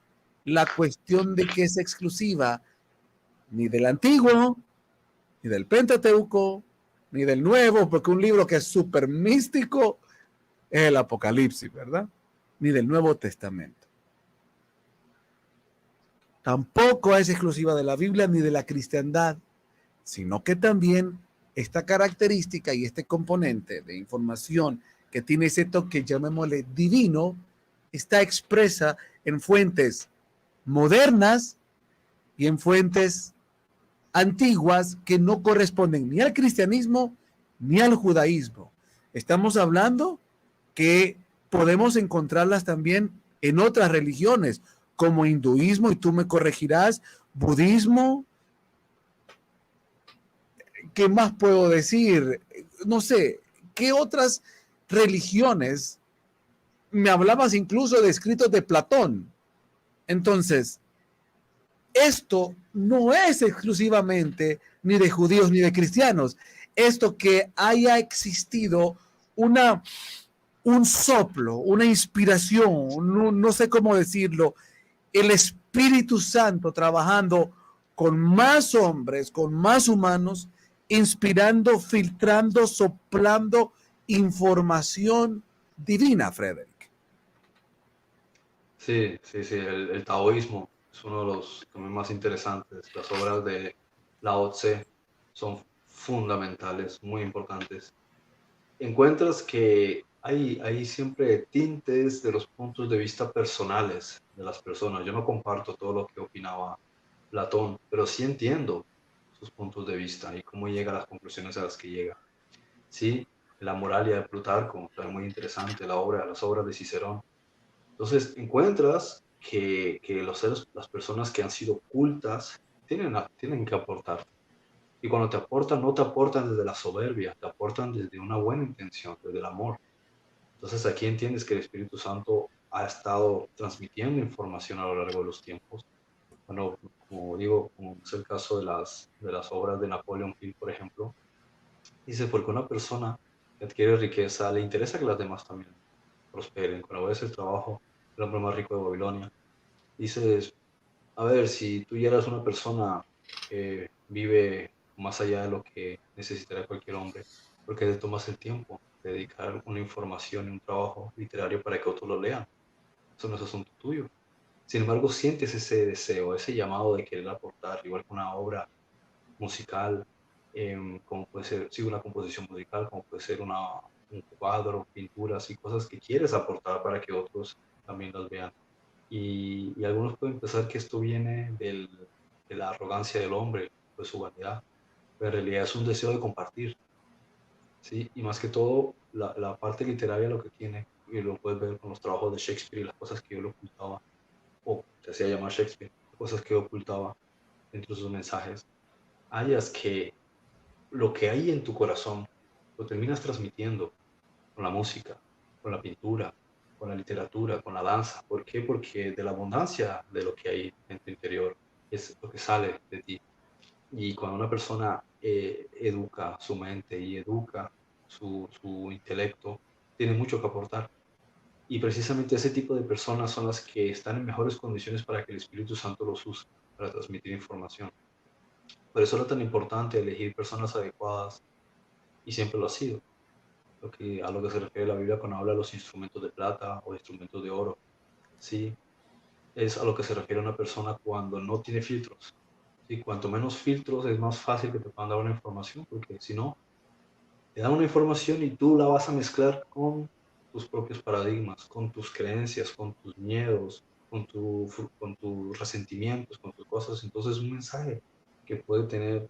Speaker 2: la cuestión de que es exclusiva ni del Antiguo, ni del Pentateuco, ni del Nuevo, porque un libro que es súper místico es el Apocalipsis, ¿verdad? Ni del Nuevo Testamento. Tampoco es exclusiva de la Biblia ni de la cristiandad, sino que también esta característica y este componente de información que tiene ese toque, llamémosle divino, está expresa en fuentes modernas y en fuentes antiguas que no corresponden ni al cristianismo ni al judaísmo. Estamos hablando que podemos encontrarlas también en otras religiones, como hinduismo, y tú me corregirás, budismo. ¿Qué más puedo decir? No sé, ¿qué otras religiones? Me hablabas incluso de escritos de Platón. Entonces, esto no es exclusivamente ni de judíos ni de cristianos. Esto que haya existido un soplo, una inspiración, no sé cómo decirlo, el Espíritu Santo trabajando con más hombres, con más humanos, inspirando, filtrando, soplando información divina, Frederick.
Speaker 3: Sí, el taoísmo es uno de los también más interesantes. Las obras de Lao Tse son fundamentales, muy importantes. Encuentras que hay siempre tintes de los puntos de vista personales de las personas. Yo no comparto todo lo que opinaba Platón, pero sí entiendo sus puntos de vista y cómo llega a las conclusiones a las que llega. Sí, la Moralia de Plutarco, también muy interesante, las obras de Cicerón. Entonces encuentras que las personas que han sido cultas tienen que aportar. Y cuando te aportan, no te aportan desde la soberbia, te aportan desde una buena intención, desde el amor. Entonces aquí entiendes que el Espíritu Santo ha estado transmitiendo información a lo largo de los tiempos. Bueno, como digo, como es el caso de las obras de Napoleon Hill, por ejemplo, dice, porque una persona que adquiere riqueza le interesa que las demás también prosperen. Cuando ves el trabajo del hombre más rico de Babilonia, dices, a ver, si tú ya eres una persona que vive más allá de lo que necesitaría cualquier hombre, ¿por qué te tomas el tiempo de dedicar una información y un trabajo literario para que otros lo lean? Eso no es asunto tuyo. Sin embargo, sientes ese deseo, ese llamado de querer aportar, igual que una obra musical, como puede ser sí, una composición musical, como puede ser un cuadro, pinturas y cosas que quieres aportar para que otros también las vean. Y algunos pueden pensar que esto viene de la arrogancia del hombre, de su vanidad, pero en realidad es un deseo de compartir, ¿sí? Y más que todo, la parte literaria lo que tiene, y lo puedes ver con los trabajos de Shakespeare y las cosas que yo le ocultaba, o se hacía llamar Shakespeare, cosas que ocultaba dentro de sus mensajes, hayas que lo que hay en tu corazón lo terminas transmitiendo con la música, con la pintura, con la literatura, con la danza. ¿Por qué? Porque de la abundancia de lo que hay en tu interior es lo que sale de ti. Y cuando una persona educa su mente y educa su intelecto, tiene mucho que aportar. Y precisamente ese tipo de personas son las que están en mejores condiciones para que el Espíritu Santo los use para transmitir información. Por eso era tan importante elegir personas adecuadas y siempre lo ha sido. A lo que se refiere la Biblia cuando habla de los instrumentos de plata o instrumentos de oro. Sí, es a lo que se refiere una persona cuando no tiene filtros. Sí, cuanto menos filtros es más fácil que te puedan dar una información, porque si no, te dan una información y tú la vas a mezclar con tus propios paradigmas, con tus creencias, con tus miedos, con tus resentimientos, con tus cosas. Entonces, un mensaje que puede tener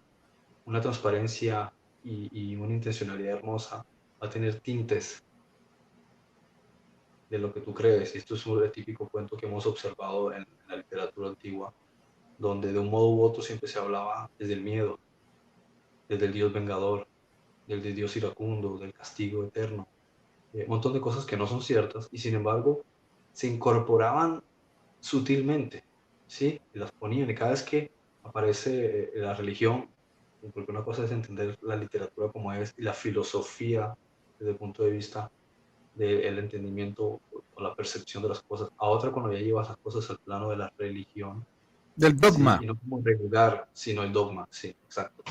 Speaker 3: una transparencia y una intencionalidad hermosa va a tener tintes de lo que tú crees. Y esto es un típico cuento que hemos observado en la literatura antigua, donde de un modo u otro siempre se hablaba desde el miedo, desde el Dios vengador, del Dios iracundo, del castigo eterno, un montón de cosas que no son ciertas y sin embargo se incorporaban sutilmente, ¿sí? Y las ponían y cada vez que aparece la religión, porque una cosa es entender la literatura como es y la filosofía desde el punto de vista del entendimiento o la percepción de las cosas, a otra cuando ya llevas las cosas al plano de la religión,
Speaker 2: Del
Speaker 3: ¿sí?
Speaker 2: dogma.
Speaker 3: Y no como regular, sino el dogma, sí, exacto.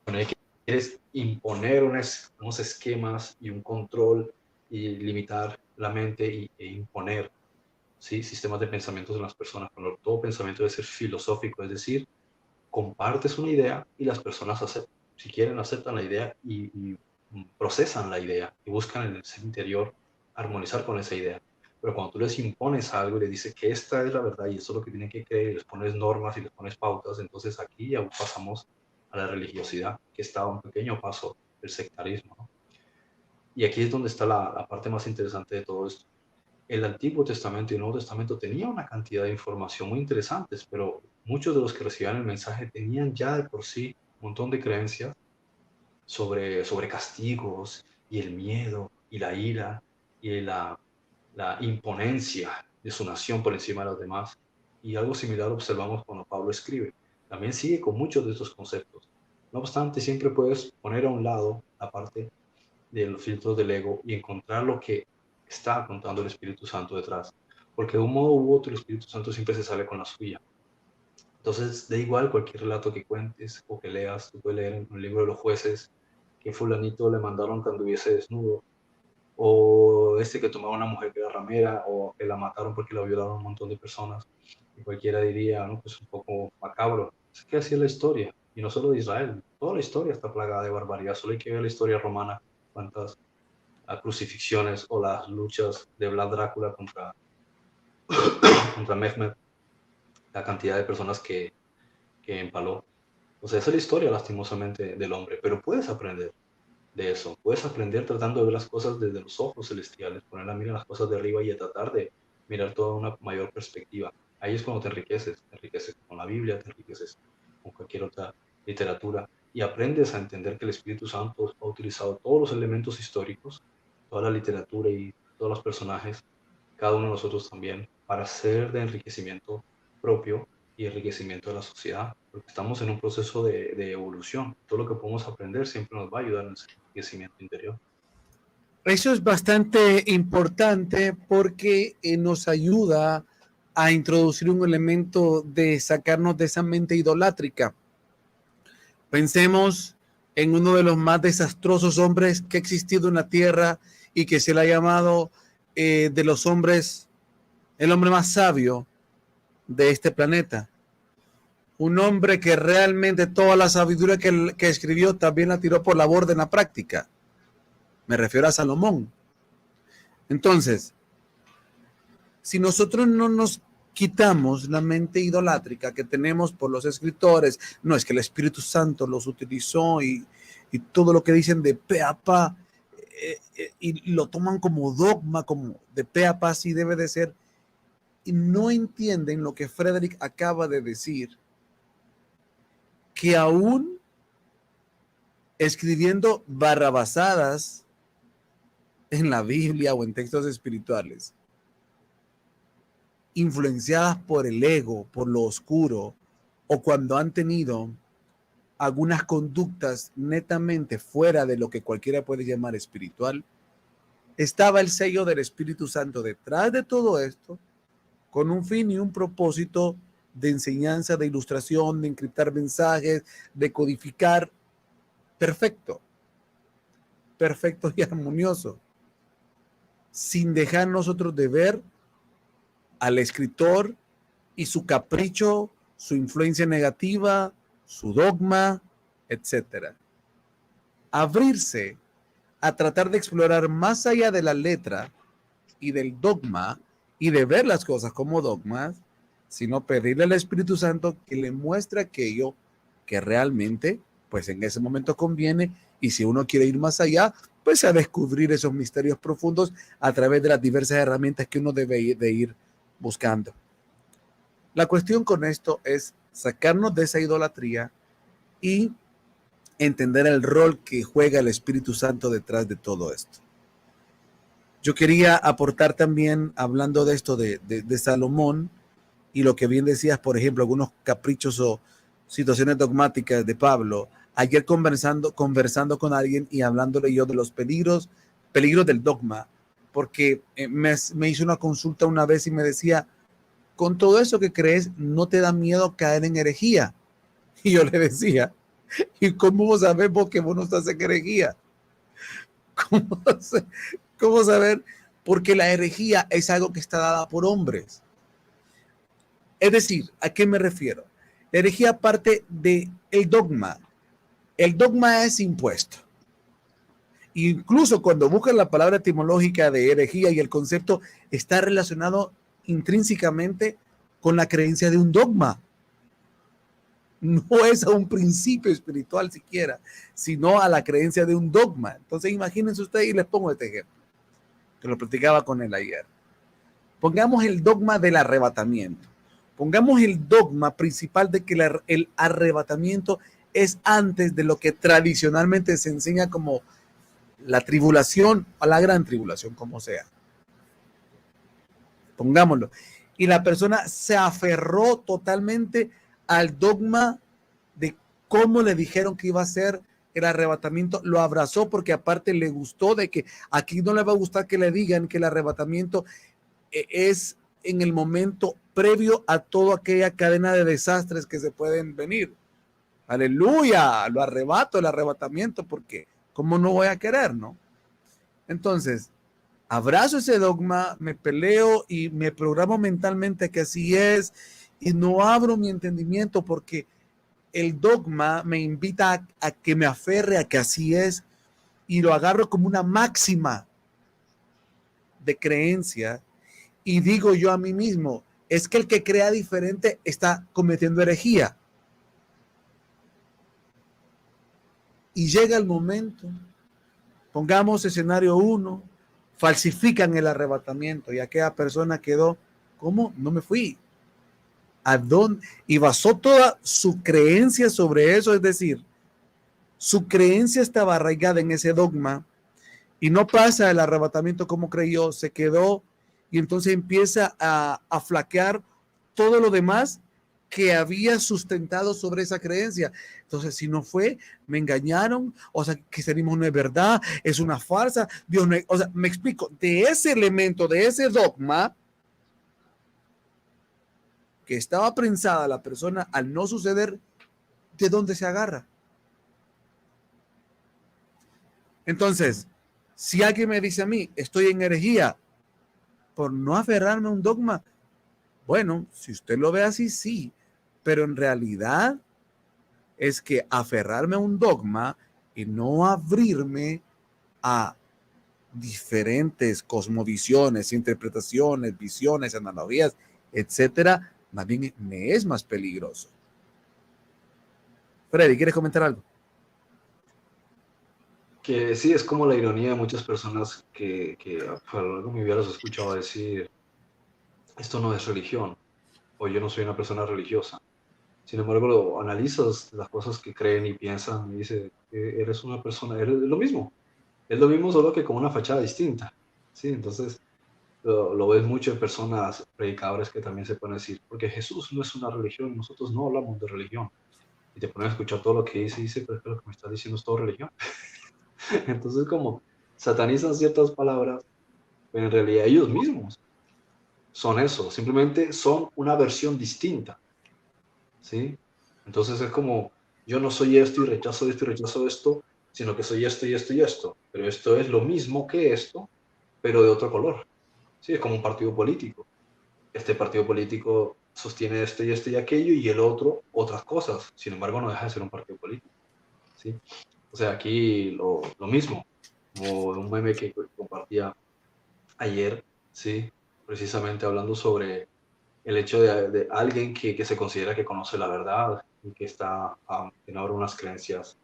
Speaker 3: Bueno, quieres imponer unos esquemas y un control y limitar la mente e imponer, ¿sí? Sistemas de pensamientos en las personas, cuando todo pensamiento debe ser filosófico, es decir, compartes una idea y las personas aceptan. Si quieren, aceptan la idea y procesan la idea y buscan en el ser interior armonizar con esa idea. Pero cuando tú les impones algo y les dices que esta es la verdad y esto es lo que tienen que creer, y les pones normas y les pones pautas, entonces aquí ya pasamos a la religiosidad, que está a un pequeño paso del sectarismo, ¿no? Y aquí es donde está la parte más interesante de todo esto. El Antiguo Testamento y el Nuevo Testamento tenían una cantidad de información muy interesantes, pero muchos de los que recibían el mensaje tenían ya de por sí un montón de creencias sobre castigos y el miedo y la ira y la imponencia de su nación por encima de los demás. Y algo similar observamos cuando Pablo escribe. También sigue con muchos de estos conceptos. No obstante, siempre puedes poner a un lado la parte de los filtros del ego y encontrar lo que está contando el Espíritu Santo detrás. Porque de un modo u otro el Espíritu Santo siempre se sale con la suya. Entonces, da igual cualquier relato que cuentes o que leas, tú puedes leer en un libro de los jueces que fulanito le mandaron que anduviese desnudo, o que tomaba una mujer que era ramera, o que la mataron porque la violaron un montón de personas. Y cualquiera diría, no, pues un poco macabro. Es que así es la historia, y no solo de Israel, toda la historia está plagada de barbaridad, solo hay que ver la historia romana, cuántas crucifixiones o las luchas de Vlad Drácula contra Mehmed, la cantidad de personas que empaló. O sea, esa es la historia, lastimosamente, del hombre, pero puedes aprender de eso. Puedes aprender tratando de ver las cosas desde los ojos celestiales, poner la mira en las cosas de arriba y tratar de mirar toda una mayor perspectiva. Ahí es cuando te enriqueces con la Biblia, te enriqueces con cualquier otra literatura y aprendes a entender que el Espíritu Santo ha utilizado todos los elementos históricos, toda la literatura y todos los personajes, cada uno de nosotros también, para ser de enriquecimiento propio y enriquecimiento de la sociedad, porque estamos en un proceso de evolución. Todo lo que podemos aprender siempre nos va a ayudar en ese enriquecimiento interior.
Speaker 2: Eso es bastante importante porque nos ayuda a introducir un elemento de sacarnos de esa mente idolátrica. Pensemos en uno de los más desastrosos hombres que ha existido en la tierra y que se le ha llamado de los hombres, el hombre más sabio de este planeta. Un hombre que realmente toda la sabiduría que escribió también la tiró por la borda en la práctica. Me refiero a Salomón. Entonces, si nosotros no nos quitamos la mente idolátrica que tenemos por los escritores, no es que el Espíritu Santo los utilizó y todo lo que dicen de pe a pa, y lo toman como dogma, como de pe a pa, así debe de ser. y no entienden lo que Frederick acaba de decir, que aún escribiendo barrabasadas en la Biblia o en textos espirituales, influenciadas por el ego, por lo oscuro, o cuando han tenido algunas conductas netamente fuera de lo que cualquiera puede llamar espiritual, estaba el sello del Espíritu Santo detrás de todo esto, con un fin y un propósito de enseñanza, de ilustración, de encriptar mensajes, de codificar. Perfecto, perfecto y armonioso, sin dejar nosotros de ver al escritor y su capricho, su influencia negativa, su dogma, etcétera. Abrirse a tratar de explorar más allá de la letra y del dogma y de ver las cosas como dogmas, sino pedirle al Espíritu Santo que le muestre aquello que realmente, pues en ese momento conviene, y si uno quiere ir más allá, pues a descubrir esos misterios profundos a través de las diversas herramientas que uno debe de ir buscando. La cuestión con esto es sacarnos de esa idolatría y entender el rol que juega el Espíritu Santo detrás de todo esto. Yo quería aportar también, hablando de esto de Salomón, y lo que bien decías, por ejemplo, algunos caprichos o situaciones dogmáticas de Pablo. Ayer conversando con alguien y hablándole yo de los peligros del dogma, porque me hizo una consulta una vez y me decía, con todo eso que crees, ¿no te da miedo caer en herejía? Y yo le decía, ¿y cómo sabemos que vos no estás en herejía? ¿Cómo saber? Porque la herejía es algo que está dada por hombres. Es decir, ¿a qué me refiero? La herejía parte del dogma. El dogma es impuesto. Incluso cuando buscan la palabra etimológica de herejía y el concepto está relacionado intrínsecamente con la creencia de un dogma. No es a un principio espiritual siquiera, sino a la creencia de un dogma. Entonces imagínense ustedes, y les pongo este ejemplo, que lo platicaba con él ayer. Pongamos el dogma del arrebatamiento. Pongamos el dogma principal de que el arrebatamiento es antes de lo que tradicionalmente se enseña como la tribulación o la gran tribulación, como sea. Pongámoslo. Y la persona se aferró totalmente al dogma de cómo le dijeron que iba a ser el arrebatamiento, lo abrazó porque aparte le gustó de que aquí no le va a gustar que le digan que el arrebatamiento es en el momento previo a toda aquella cadena de desastres que se pueden venir. Aleluya, lo arrebato, el arrebatamiento, porque ¿cómo no voy a querer, no? Entonces, abrazo ese dogma, me peleo y me programo mentalmente que así es y no abro mi entendimiento porque el dogma me invita a que me aferre a que así es y lo agarro como una máxima de creencia y digo yo a mí mismo, es que el que crea diferente está cometiendo herejía. Y llega el momento, pongamos escenario 1, falsifican el arrebatamiento y aquella persona quedó, ¿cómo? No me fui. ¿A dónde? Y basó toda su creencia sobre eso, es decir, su creencia estaba arraigada en ese dogma y no pasa el arrebatamiento como creyó, se quedó y entonces empieza a flaquear todo lo demás que había sustentado sobre esa creencia. Entonces, si no fue, me engañaron, o sea, que cristianismo no es verdad, es una farsa, Dios no es, o sea, me explico, de ese elemento, de ese dogma que estaba prensada la persona al no suceder, ¿de dónde se agarra? Entonces, si alguien me dice a mí, estoy en herejía por no aferrarme a un dogma, bueno, si usted lo ve así, sí, pero en realidad es que aferrarme a un dogma y no abrirme a diferentes cosmovisiones, interpretaciones, visiones, analogías, etcétera, más bien me es más peligroso. Freddy, ¿quieres comentar algo?
Speaker 3: Que sí, es como la ironía de muchas personas que a lo largo de mi vida los he escuchado decir, esto no es religión, o yo no soy una persona religiosa. Sin embargo, analizas las cosas que creen y piensan y dices, eres una persona, eres lo mismo. Es lo mismo, solo que con una fachada distinta. ¿Sí? Entonces, lo ves mucho en personas predicadores que también se pueden decir, porque Jesús no es una religión, nosotros no hablamos de religión. Y te pones a escuchar todo lo que dice y dice, pero es que lo que me estás diciendo es todo religión. Entonces, como satanizan ciertas palabras, pero en realidad ellos mismos son eso, simplemente son una versión distinta, ¿sí? Entonces es como, yo no soy esto y rechazo esto, sino que soy esto y esto y esto, pero esto es lo mismo que esto, pero de otro color, ¿sí? Es como un partido político. Este partido político sostiene esto y esto y aquello, y el otro otras cosas, sin embargo no deja de ser un partido político, ¿sí? O sea, aquí lo mismo, como un meme que compartía ayer, ¿sí? Precisamente hablando sobre el hecho de alguien que se considera que conoce la verdad y que está en ahora unas creencias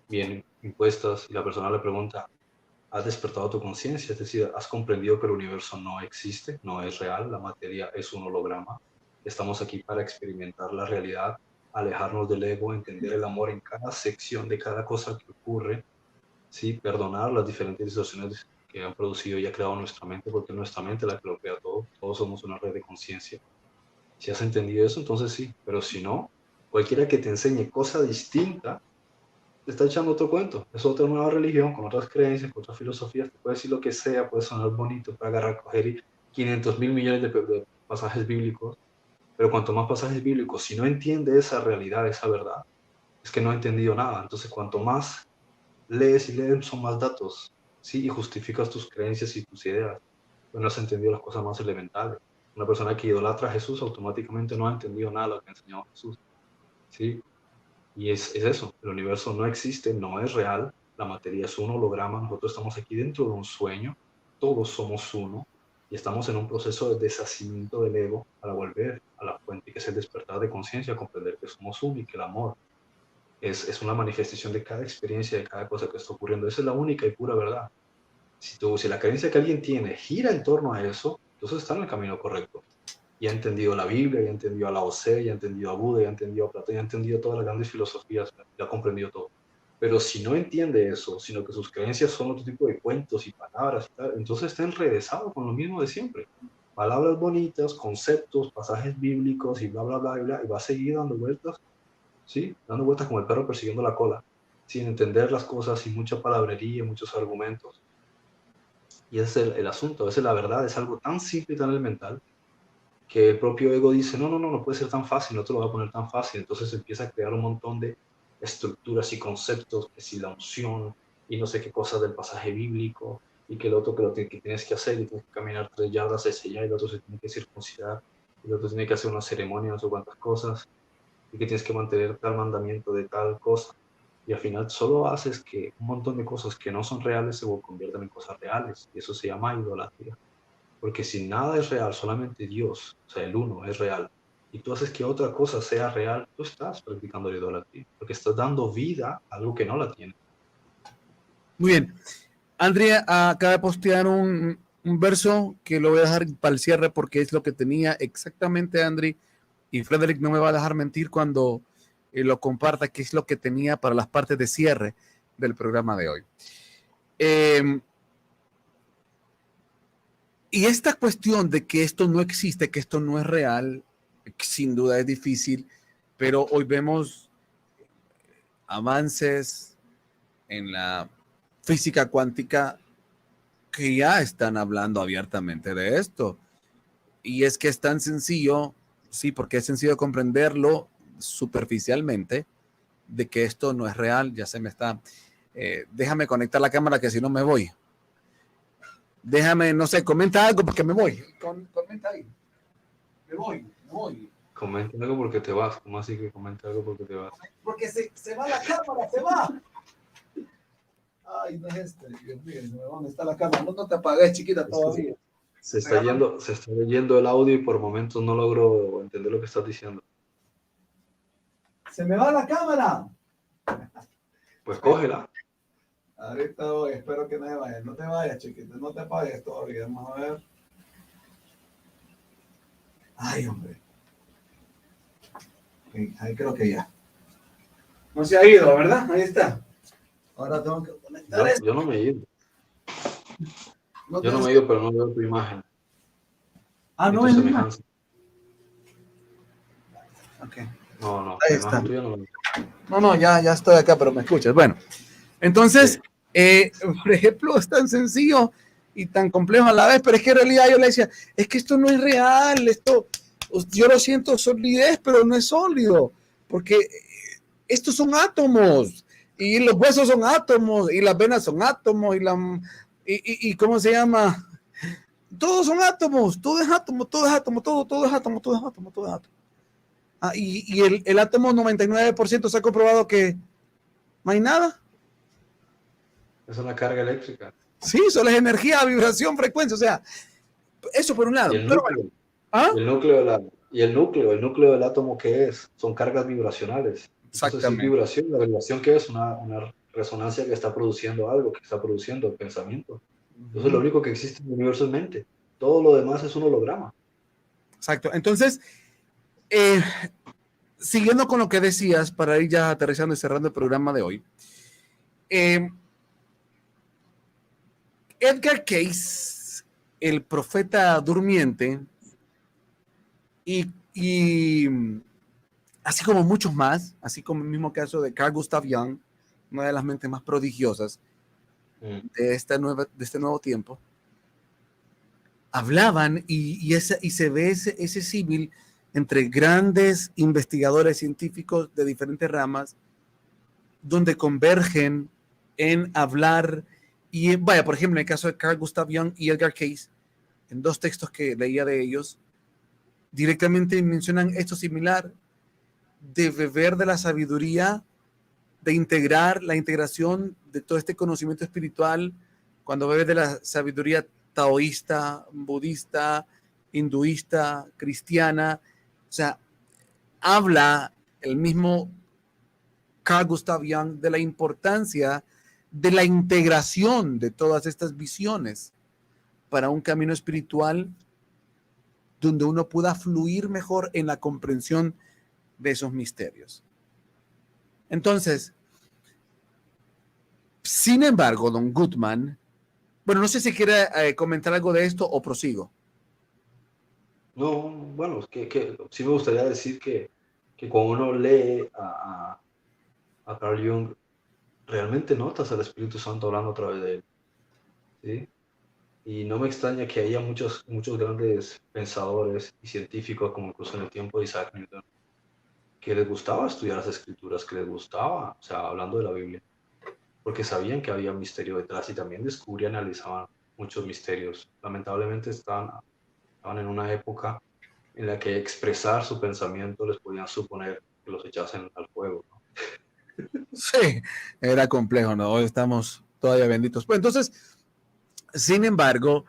Speaker 3: bien impuestas, y la persona le pregunta, ¿has despertado tu conciencia? Es decir, ¿has comprendido que el universo no existe, no es real, la materia es un holograma? Estamos aquí para experimentar la realidad, alejarnos del ego, entender el amor en cada sección de cada cosa que ocurre, ¿sí? Perdonar las diferentes distorsiones que han producido y ha creado nuestra mente, porque es nuestra mente la que lo crea todo, todos somos una red de conciencia. Si has entendido eso, entonces sí, pero si no, cualquiera que te enseñe cosa distinta, te está echando otro cuento. Es otra nueva religión, con otras creencias, con otras filosofías, te puede decir lo que sea, puede sonar bonito, puede agarrar, coger 500 mil millones de pasajes bíblicos, pero cuanto más pasajes bíblicos, si no entiende esa realidad, esa verdad, es que no ha entendido nada. Entonces, cuanto más lees y lees, son más datos, ¿sí? Y justificas tus creencias y tus ideas, pero no has entendido las cosas más elementales. Una persona que idolatra a Jesús automáticamente no ha entendido nada de lo que enseñó Jesús, ¿sí? Y es eso, el universo no existe, no es real, la materia es un holograma, nosotros estamos aquí dentro de un sueño, todos somos uno, y estamos en un proceso de deshacimiento del ego para volver a la fuente, que es el despertar de conciencia, comprender que somos uno y que el amor es una manifestación de cada experiencia, de cada cosa que está ocurriendo. Esa es la única y pura verdad. Si la creencia que alguien tiene gira en torno a eso, entonces está en el camino correcto. Y ha entendido la Biblia, y ha entendido a Lao Tse, y ha entendido a Buda, y ha entendido a Platón, y ha entendido todas las grandes filosofías, y ha comprendido todo. Pero si no entiende eso, sino que sus creencias son otro tipo de cuentos y palabras y tal, entonces está enredesado con lo mismo de siempre. Palabras bonitas, conceptos, pasajes bíblicos y bla, bla, bla, bla, y va a seguir dando vueltas, ¿sí? Dando vueltas como el perro persiguiendo la cola, sin entender las cosas, y mucha palabrería, muchos argumentos. Y ese es el asunto. A veces la verdad es algo tan simple y tan elemental que el propio ego dice, no, no, no, no puede ser tan fácil, no te lo voy a poner tan fácil. Entonces empieza a crear un montón de estructuras y conceptos, que si la unción y no sé qué cosas del pasaje bíblico, y que el otro que tienes que hacer, y tienes que caminar 3 yardas hacia allá, y el otro se tiene que circuncidar, y el otro tiene que hacer una ceremonia, no sé cuántas cosas, y que tienes que mantener tal mandamiento de tal cosa. Y al final solo haces que un montón de cosas que no son reales se conviertan en cosas reales, y eso se llama idolatría. Porque si nada es real, solamente Dios, o sea, el uno es real, y tú haces que otra cosa sea real, tú estás practicando la idolatría, porque estás dando vida a algo que no la tiene.
Speaker 2: Muy bien. Andrea acaba de postear un verso que lo voy a dejar para el cierre porque es lo que tenía exactamente Andri, y Frederick no me va a dejar mentir cuando lo comparta, que es lo que tenía para las partes de cierre del programa de hoy. Y esta cuestión de que esto no existe, que esto no es real, sin duda es difícil, pero hoy vemos avances en la física cuántica que ya están hablando abiertamente de esto. Y es que es tan sencillo, sí, porque es sencillo comprenderlo superficialmente, de que esto no es real. Ya se me está... déjame conectar la cámara, que si no me voy. Déjame, no sé, comenta algo porque me voy. Comenta ahí. Me voy.
Speaker 3: Comenta algo porque te vas. ¿Cómo así que comenta algo porque te vas?
Speaker 2: Porque se va la cámara, se va. Ay, no es este. Dios mío, ¿dónde está la cámara? No te apagues, chiquita, todavía.
Speaker 3: Se está yendo el audio, y por momentos no logro entender lo que estás diciendo.
Speaker 2: ¡Se me va la cámara!
Speaker 3: Pues cógela.
Speaker 2: Ahorita voy, espero que no se vaya. No te vayas, chiquita, no te apagues todavía. Vamos a ver. Ay, hombre. Ok, ahí creo que ya. No se ha ido, ¿verdad? Ahí está. Ahora tengo que conectar esto.
Speaker 3: Yo no me he ido.
Speaker 2: No
Speaker 3: Yo no
Speaker 2: tienes-
Speaker 3: me he ido, pero no veo tu imagen.
Speaker 2: Ah,
Speaker 3: Ni
Speaker 2: no
Speaker 3: tu
Speaker 2: es
Speaker 3: semejanza.
Speaker 2: Ok.
Speaker 3: No,
Speaker 2: Ahí
Speaker 3: la
Speaker 2: está.
Speaker 3: imagen tuya no la veo.
Speaker 2: No, ya estoy acá, pero me escuchas. Bueno, entonces,
Speaker 3: Sí.
Speaker 2: por ejemplo, es tan sencillo y tan complejo a la vez, pero es que en realidad yo le decía, es que esto no es real, esto, yo lo siento solidez, pero no es sólido, porque estos son átomos, y los huesos son átomos, y las venas son átomos, y ¿cómo se llama? Todos son átomos, todo es átomo, todo es átomo, todo es átomo, todo es átomo, todo es átomo. Ah, y el átomo 99% se ha comprobado que no hay nada.
Speaker 3: Es una carga eléctrica.
Speaker 2: Sí, solo es energía, vibración, frecuencia, o sea, eso por un lado.
Speaker 3: Y el
Speaker 2: Pero bueno,
Speaker 3: núcleo,
Speaker 2: ¿ah?
Speaker 3: y el núcleo del átomo, ¿qué es? Son cargas vibracionales. Entonces, si es
Speaker 2: Exactamente.
Speaker 3: vibración, la vibración, ¿qué es? Una resonancia que está produciendo algo, que está produciendo el pensamiento. Entonces, lo único que existe en el universo es mente. Todo lo demás es un holograma.
Speaker 2: Exacto. Entonces, siguiendo con lo que decías, para ir ya aterrizando y cerrando el programa de hoy, Edgar Cayce, el profeta durmiente, y así como muchos más, así como el mismo caso de Carl Gustav Jung, una de las mentes más prodigiosas de este nuevo tiempo, hablaban y se ve ese símil entre grandes investigadores científicos de diferentes ramas, donde convergen en hablar. Y vaya, por ejemplo, en el caso de Carl Gustav Jung y Edgar Cayce, en dos textos que leía de ellos, directamente mencionan esto similar, de beber de la sabiduría, de integrar la integración de todo este conocimiento espiritual, cuando bebes de la sabiduría taoísta, budista, hinduista, cristiana. O sea, habla el mismo Carl Gustav Jung de la importancia de la integración de todas estas visiones para un camino espiritual donde uno pueda fluir mejor en la comprensión de esos misterios. Entonces, sin embargo, don Goodman, bueno, no sé si quiere comentar algo de esto o prosigo.
Speaker 3: No, bueno, es que sí me gustaría decir que cuando uno lee a Carl Jung, realmente notas al Espíritu Santo hablando a través de él. ¿Sí? Y no me extraña que haya muchos grandes pensadores y científicos, como incluso en el tiempo de Isaac Newton, que les gustaba estudiar las escrituras, que les gustaba, o sea, hablando de la Biblia, porque sabían que había un misterio detrás y también descubrían y analizaban muchos misterios. Lamentablemente estaban en una época en la que expresar su pensamiento les podían suponer que los echasen al fuego, ¿no?
Speaker 2: Sí, era complejo, ¿no? Hoy estamos todavía benditos. Pues entonces, sin embargo,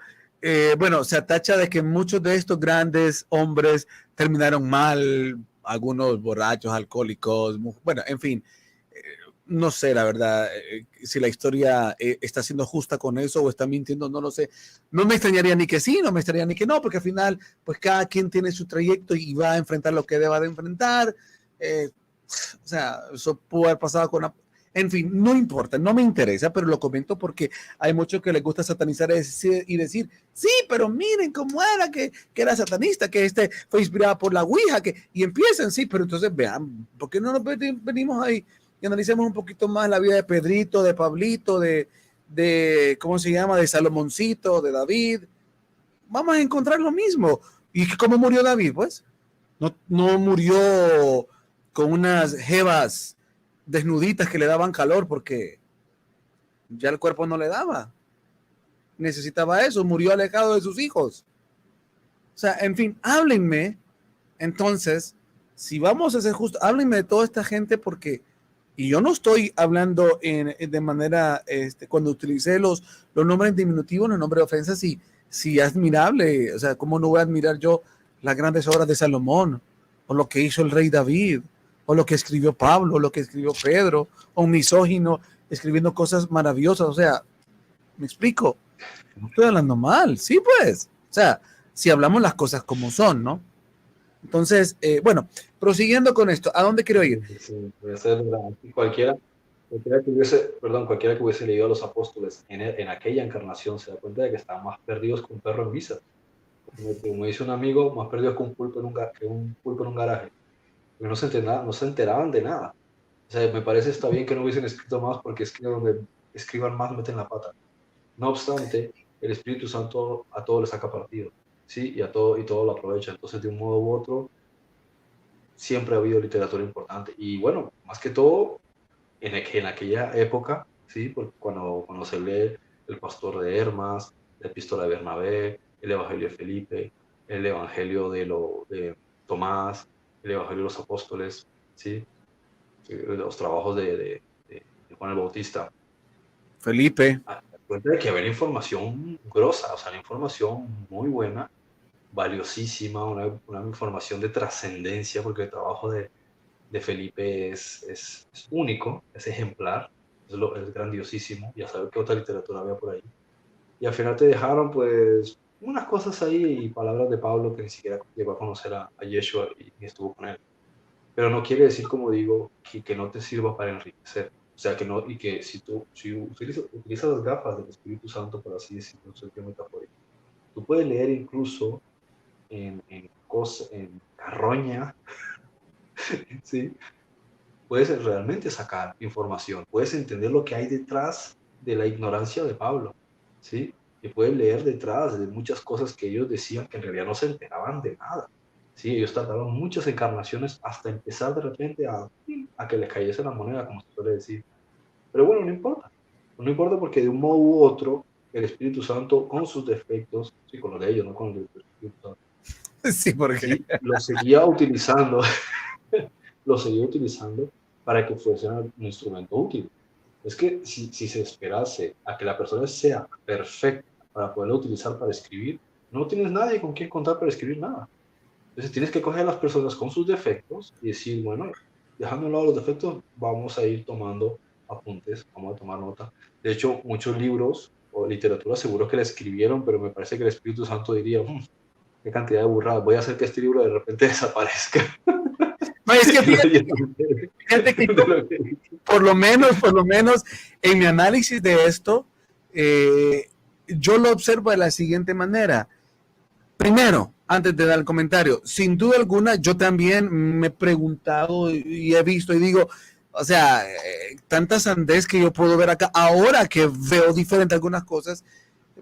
Speaker 2: bueno, se atacha de que muchos de estos grandes hombres terminaron mal, algunos borrachos, alcohólicos, bueno, en fin, no sé la verdad, si la historia está siendo justa con eso o está mintiendo, no lo sé. No me extrañaría ni que sí, no me extrañaría ni que no, porque al final, pues cada quien tiene su trayecto y va a enfrentar lo que deba de enfrentar. O sea, eso pudo haber pasado con... En fin, no importa, no me interesa, pero lo comento porque hay muchos que les gusta satanizar y decir, sí, pero miren cómo era que era satanista, que fue inspirado por la Ouija, y empiezan, sí, pero entonces vean, ¿por qué no nos venimos ahí y analicemos un poquito más la vida de Pedrito, de Pablito, de ¿cómo se llama? De Salomoncito, de David? Vamos a encontrar lo mismo. ¿Y cómo murió David? Pues no murió con unas jevas desnuditas que le daban calor porque ya el cuerpo no le daba. Necesitaba eso, murió alejado de sus hijos. O sea, en fin, háblenme. Entonces, si vamos a ser justos, háblenme de toda esta gente porque, y yo no estoy hablando de manera, cuando utilicé los nombres diminutivos, los nombres de ofensa, si admirable, o sea, ¿cómo no voy a admirar yo las grandes obras de Salomón, o lo que hizo el rey David, o lo que escribió Pablo, o lo que escribió Pedro, o un misógino escribiendo cosas maravillosas? O sea, ¿me explico? No estoy hablando mal, sí pues, o sea, si hablamos las cosas como son, ¿no? Entonces, bueno, prosiguiendo con esto, ¿a dónde quiero ir?
Speaker 3: Sí, puede ser cualquiera que hubiese leído a los apóstoles en aquella encarnación se da cuenta de que estaban más perdidos que un perro en misa. Como dice un amigo, más perdidos que un pulpo en un garaje. Porque no se enteraban de nada. O sea, me parece está bien que no hubiesen escrito más, porque es que donde escriban más meten la pata. No obstante, el Espíritu Santo a todo le saca partido, ¿sí? Y todo lo aprovecha. Entonces, de un modo u otro, siempre ha habido literatura importante. Y bueno, más que todo, en aquella época, ¿sí? Porque cuando se lee el Pastor de Hermas, la Epístola de Bernabé, el Evangelio de Felipe, el Evangelio de Tomás, el Evangelio de los Apóstoles, ¿sí? Los trabajos de Juan el Bautista.
Speaker 2: Felipe.
Speaker 3: Cuenta de que había información grosa, o sea, una información muy buena, valiosísima, una información de trascendencia, porque el trabajo de Felipe es único, es ejemplar, es grandiosísimo, ya sabes qué otra literatura había por ahí. Y al final te dejaron, pues, unas cosas ahí y palabras de Pablo que ni siquiera llegó a conocer a Yeshua y estuvo con él. Pero no quiere decir, como digo, que no te sirva para enriquecer. O sea, que no, y que si utilizas las gafas del Espíritu Santo, por así decirlo, en sentido metafórico, tú puedes leer incluso en carroña, ¿sí? Puedes realmente sacar información, puedes entender lo que hay detrás de la ignorancia de Pablo, ¿sí? Y puedes leer detrás de muchas cosas que ellos decían que en realidad no se enteraban de nada. Sí, ellos trataron muchas encarnaciones hasta empezar de repente a que les cayese la moneda, como se suele decir. Pero bueno, no importa. No importa porque de un modo u otro, el Espíritu Santo, con sus defectos, sí, con los de ellos, no con los del Espíritu Santo,
Speaker 2: Sí, porque
Speaker 3: sí, lo seguía utilizando, lo seguía utilizando para que fuese un instrumento útil. Es que si se esperase a que la persona sea perfecta para poderlo utilizar para escribir, no tienes nadie con quien contar para escribir nada. Entonces tienes que coger a las personas con sus defectos y decir, bueno, dejando a un lado los defectos, vamos a ir tomando apuntes, vamos a tomar nota. De hecho, muchos libros o literatura seguro que la escribieron, pero me parece que el Espíritu Santo diría, qué cantidad de burradas, voy a hacer que este libro de repente desaparezca.
Speaker 2: no, es que fíjate que yo, por lo menos en mi análisis de esto, yo lo observo de la siguiente manera. Primero, antes de dar el comentario, sin duda alguna, yo también me he preguntado y he visto y digo, o sea, tanta sandez que yo puedo ver acá, ahora que veo diferente algunas cosas,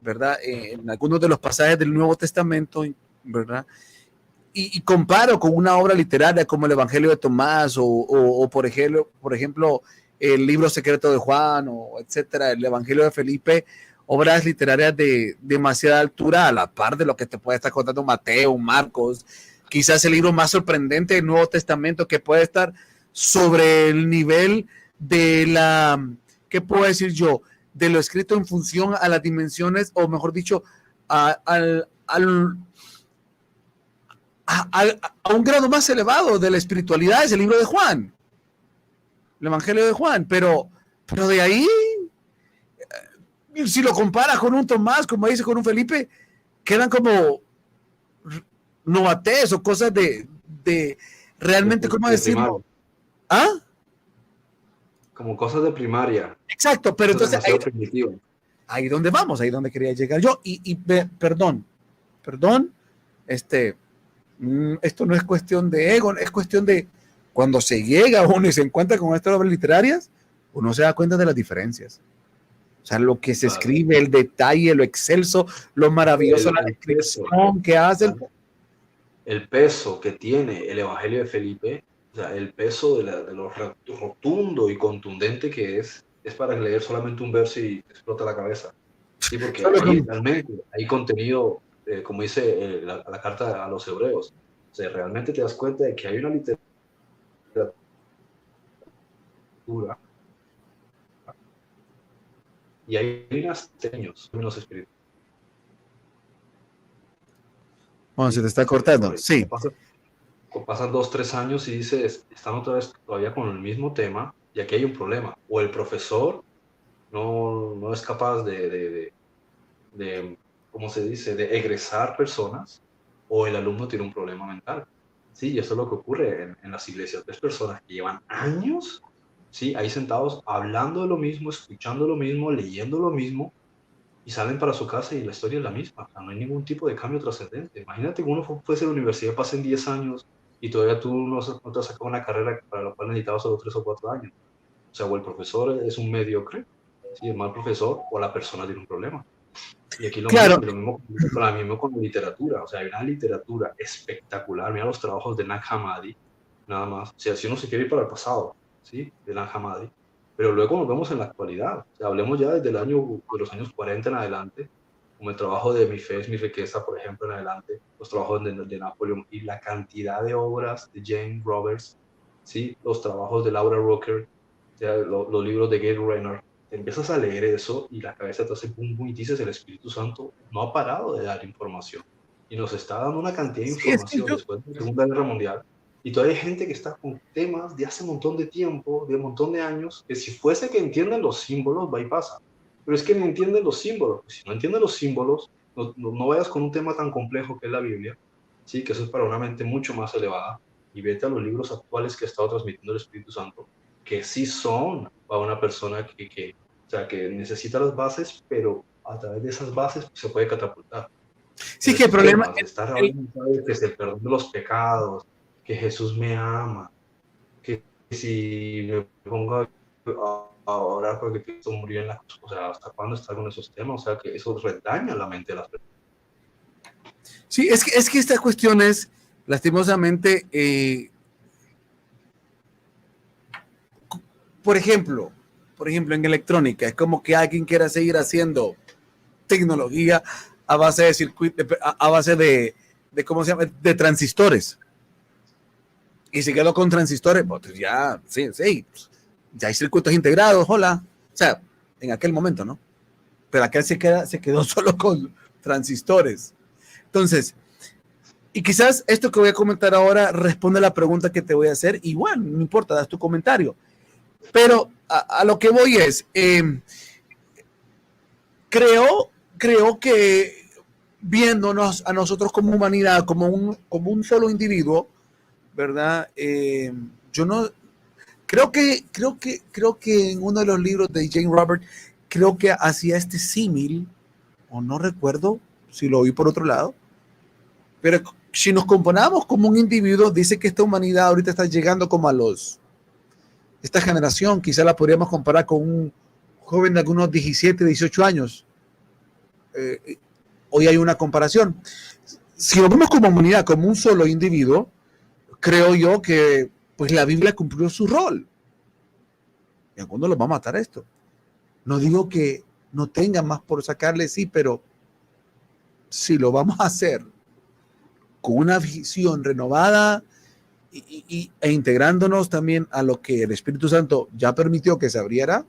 Speaker 2: ¿verdad? En algunos de los pasajes del Nuevo Testamento, ¿verdad? Y comparo con una obra literaria como el Evangelio de Tomás o por ejemplo, el libro secreto de Juan o etcétera, el Evangelio de Felipe, obras literarias de demasiada altura a la par de lo que te puede estar contando Mateo, Marcos, quizás el libro más sorprendente del Nuevo Testamento que puede estar sobre el nivel de ¿qué puedo decir yo? De lo escrito en función a las dimensiones, o mejor dicho, a un grado más elevado de la espiritualidad es el libro de Juan, el Evangelio de Juan, pero de ahí, si lo comparas con un Tomás, como dice, con un Felipe, quedan como novatés o cosas de realmente, ¿cómo decirlo? ¿Ah?
Speaker 3: Como cosas de primaria.
Speaker 2: Exacto, pero entonces ahí donde vamos, ahí donde quería llegar yo, perdón, esto no es cuestión de ego, es cuestión de cuando se llega uno y se encuentra con estas obras literarias, uno se da cuenta de las diferencias. O sea, lo que se escribe, el detalle, lo excelso, lo maravilloso, la descripción que hace.
Speaker 3: El peso que tiene el Evangelio de Felipe, o sea, el peso de lo rotundo y contundente que es para leer solamente un verso y te explota la cabeza. Sí, porque realmente hay contenido, como dice la carta a los hebreos. O sea, realmente te das cuenta de que hay una literatura y hay unos términos espirituales.
Speaker 2: Bueno, se te está cortando, sí.
Speaker 3: Pasan 2-3 años y dices, están otra vez todavía con el mismo tema y aquí hay un problema. O el profesor no es capaz de ¿cómo se dice?, de egresar personas, o el alumno tiene un problema mental. Sí, y eso es lo que ocurre en las iglesias. Ves personas que llevan años, sí, ahí sentados, hablando de lo mismo, escuchando lo mismo, leyendo lo mismo, y salen para su casa y la historia es la misma. O sea, no hay ningún tipo de cambio trascendente. Imagínate que uno fuese de la universidad, pasen 10 años y todavía tú no te has sacado una carrera para la cual necesitabas solo 3 o 4 años. O sea, o el profesor es un mediocre, ¿sí? El mal profesor, o la persona tiene un problema. Y aquí
Speaker 2: Claro,
Speaker 3: lo mismo con la literatura. O sea, hay una literatura espectacular. Mira los trabajos de Nag Hammadi, nada más. O sea, si uno se quiere ir para el pasado, ¿sí? De Nag Hammadi. Pero luego nos vemos en la actualidad. O sea, hablemos ya desde de los años 40 en adelante, como el trabajo de Mi fe es mi riqueza, por ejemplo, en adelante, los trabajos de Napoleon y la cantidad de obras de Jane Roberts, ¿sí? Los trabajos de Laura Rocker, o sea, los libros de Gail Renner. Te empiezas a leer eso y la cabeza te hace pum pum y dices, el Espíritu Santo no ha parado de dar información y nos está dando una cantidad de
Speaker 2: sí, es que
Speaker 3: información después de la Segunda Guerra Mundial. Y todavía hay gente que está con temas de hace un montón de tiempo, de un montón de años, que si fuese que entienden los símbolos, va y pasa. Pero es que no entienden los símbolos. Si no entienden los símbolos, no vayas con un tema tan complejo que es la Biblia, ¿sí? Que eso es para una mente mucho más elevada, y vete a los libros actuales que ha estado transmitiendo el Espíritu Santo, que sí son para una persona o sea, que necesita las bases, pero a través de esas bases se puede catapultar.
Speaker 2: sí que el problema
Speaker 3: Temas de estar hablando que es el perdón de los pecados, que Jesús me ama, que si me pongo a orar porque Cristo murió en la cruz, o sea, ¿hasta cuándo está con esos temas? O sea, que eso redaña la mente de las personas.
Speaker 2: sí, es que esta cuestión es, lastimosamente, por ejemplo, en electrónica, es como que alguien quiera seguir haciendo tecnología a base de circuitos, a base de ¿cómo se llama? De transistores. Y si quedó con transistores, pues ya, sí, ya hay circuitos integrados, hola. O sea, en aquel momento, ¿no? Pero aquel se quedó solo con transistores. Entonces, y quizás esto que voy a comentar ahora responde a la pregunta que te voy a hacer. Y bueno, no importa, das tu comentario. Pero a lo que voy es, creo que viéndonos a nosotros como humanidad, como un solo individuo, ¿verdad? Yo no creo que en uno de los libros de Jane Roberts, creo que hacía este símil, o no recuerdo si lo oí por otro lado, pero si nos componemos como un individuo, dice que esta humanidad ahorita está llegando como esta generación, quizá la podríamos comparar con un joven de algunos 17, 18 años. Hoy hay una comparación. Si lo vemos como humanidad, como un solo individuo, creo yo que pues la Biblia cumplió su rol. ¿Y a cuándo los va a matar esto? No digo que no tengan más por sacarle, sí, pero si lo vamos a hacer con una visión renovada e integrándonos también a lo que el Espíritu Santo ya permitió que se abriera,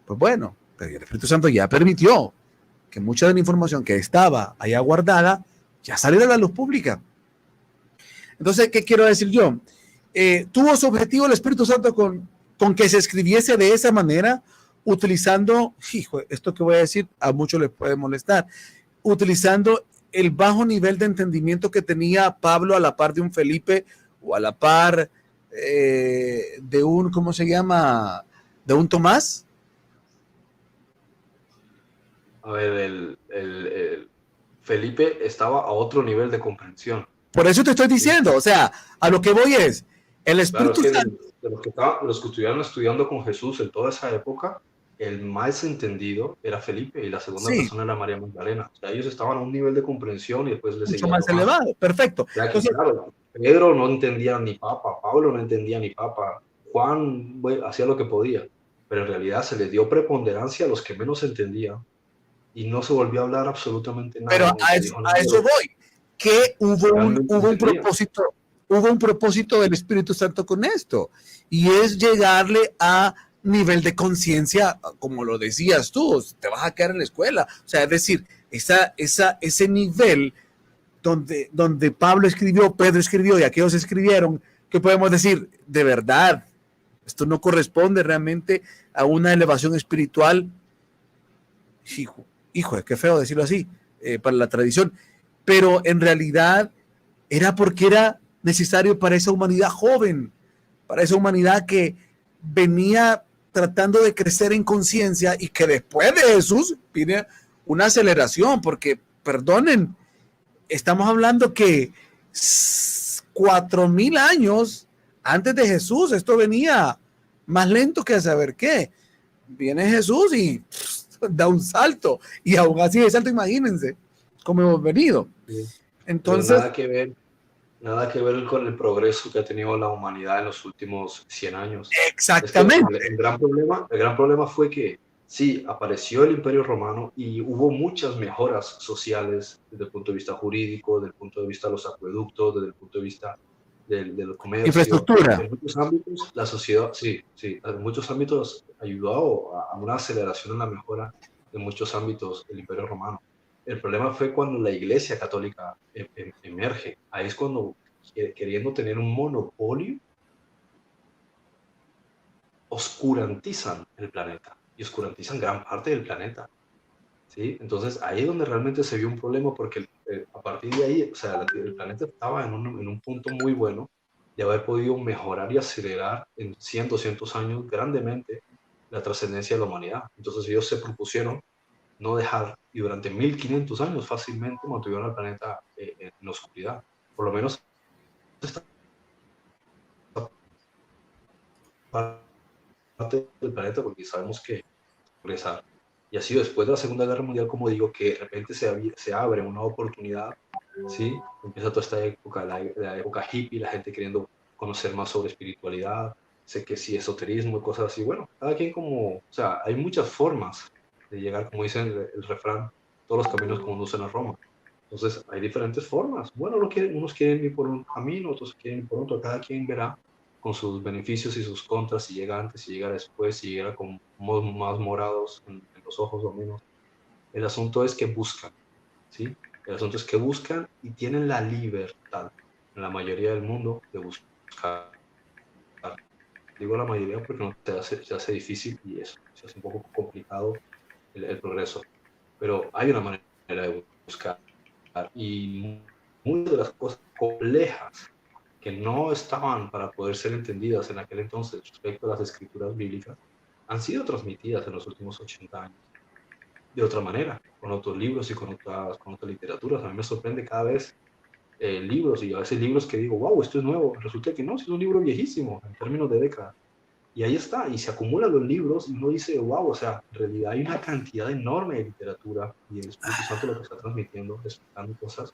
Speaker 2: pues bueno, pero el Espíritu Santo ya permitió que mucha de la información que estaba allá guardada ya saliera a la luz pública. Entonces, ¿qué quiero decir yo? Tuvo su objetivo el Espíritu Santo con que se escribiese de esa manera, utilizando, esto que voy a decir a muchos les puede molestar, utilizando el bajo nivel de entendimiento que tenía Pablo a la par de un Felipe o a la par de un, ¿cómo se llama? De un Tomás.
Speaker 3: A ver, el Felipe estaba a otro nivel de comprensión.
Speaker 2: Por eso te estoy diciendo, o sea, a lo que voy es, el Espíritu Santo.
Speaker 3: De los que estuvieron estudiando con Jesús en toda esa época, el más entendido era Felipe y la segunda persona era María Magdalena. O sea, ellos estaban a un nivel de comprensión y después les
Speaker 2: mucho más elevado, perfecto.
Speaker 3: Entonces, claro, Pedro no entendía ni papa, Pablo no entendía ni papa, Juan hacía lo que podía, pero en realidad se le dio preponderancia a los que menos entendían y no se volvió a hablar absolutamente nada.
Speaker 2: Pero a eso voy, que hubo un propósito del Espíritu Santo con esto, y es llegarle a nivel de conciencia, como lo decías tú, te vas a quedar en la escuela, o sea, es decir, ese nivel donde Pablo escribió, Pedro escribió y aquellos escribieron, que podemos decir, de verdad, esto no corresponde realmente a una elevación espiritual. Hijo, es que feo decirlo así, para la tradición, pero en realidad era porque era necesario para esa humanidad joven, para esa humanidad que venía tratando de crecer en conciencia y que después de Jesús viene una aceleración, porque, perdonen, estamos hablando que 4,000 años antes de Jesús, esto venía más lento que a saber qué. Viene Jesús y da un salto, y aún así de salto, imagínense cómo hemos venido.
Speaker 3: Sí.
Speaker 2: Entonces,
Speaker 3: nada que ver con el progreso que ha tenido la humanidad en los últimos 100 años.
Speaker 2: exactamente.
Speaker 3: El gran problema fue que sí, apareció el Imperio Romano y hubo muchas mejoras sociales desde el punto de vista jurídico, desde el punto de vista de los acueductos, desde el punto de vista del comercio.
Speaker 2: Infraestructura.
Speaker 3: En muchos ámbitos, la sociedad, sí, en muchos ámbitos ayudó a una aceleración en la mejora de muchos ámbitos del Imperio Romano. El problema fue cuando la Iglesia Católica emerge. Ahí es cuando, queriendo tener un monopolio, oscurantizan el planeta y oscurantizan gran parte del planeta. ¿Sí? Entonces ahí es donde realmente se vio un problema, porque a partir de ahí, o sea, el planeta estaba en un punto muy bueno de haber podido mejorar y acelerar en 100, 200 años grandemente la trascendencia de la humanidad. Entonces ellos se propusieron no dejar, y durante 1500 años fácilmente mantuvieron al planeta en la oscuridad. Por lo menos esta parte del planeta, porque sabemos que progresar. Y así después de la Segunda Guerra Mundial, como digo, que de repente se abre una oportunidad, ¿sí? Empieza toda esta época, la época hippie, la gente queriendo conocer más sobre espiritualidad, sé que sí, esoterismo y cosas así. Bueno, cada quien como, o sea, hay muchas formas de llegar, como dice el refrán, todos los caminos conducen a Roma. Entonces, hay diferentes formas. Bueno, unos quieren ir por un camino, otros quieren ir por otro. Cada quien verá con sus beneficios y sus contras, si llega antes, si llega después, si llega con más morados en los ojos o menos. El asunto es que buscan, ¿sí? El asunto es que buscan y tienen la libertad, en la mayoría del mundo, de buscar. Digo la mayoría porque no se hace difícil y eso, se hace un poco complicado el progreso. Pero hay una manera de buscar. Y muchas de las cosas complejas que no estaban para poder ser entendidas en aquel entonces respecto a las escrituras bíblicas, han sido transmitidas en los últimos 80 años de otra manera, con otros libros y con otras literaturas. A mí me sorprende cada vez libros, y a veces libros que digo, wow, esto es nuevo. Resulta que no, es un libro viejísimo en términos de décadas. Y ahí está, y se acumulan los libros y uno dice, wow, o sea, en realidad hay una cantidad enorme de literatura y el Espíritu Santo lo que está transmitiendo, explicando cosas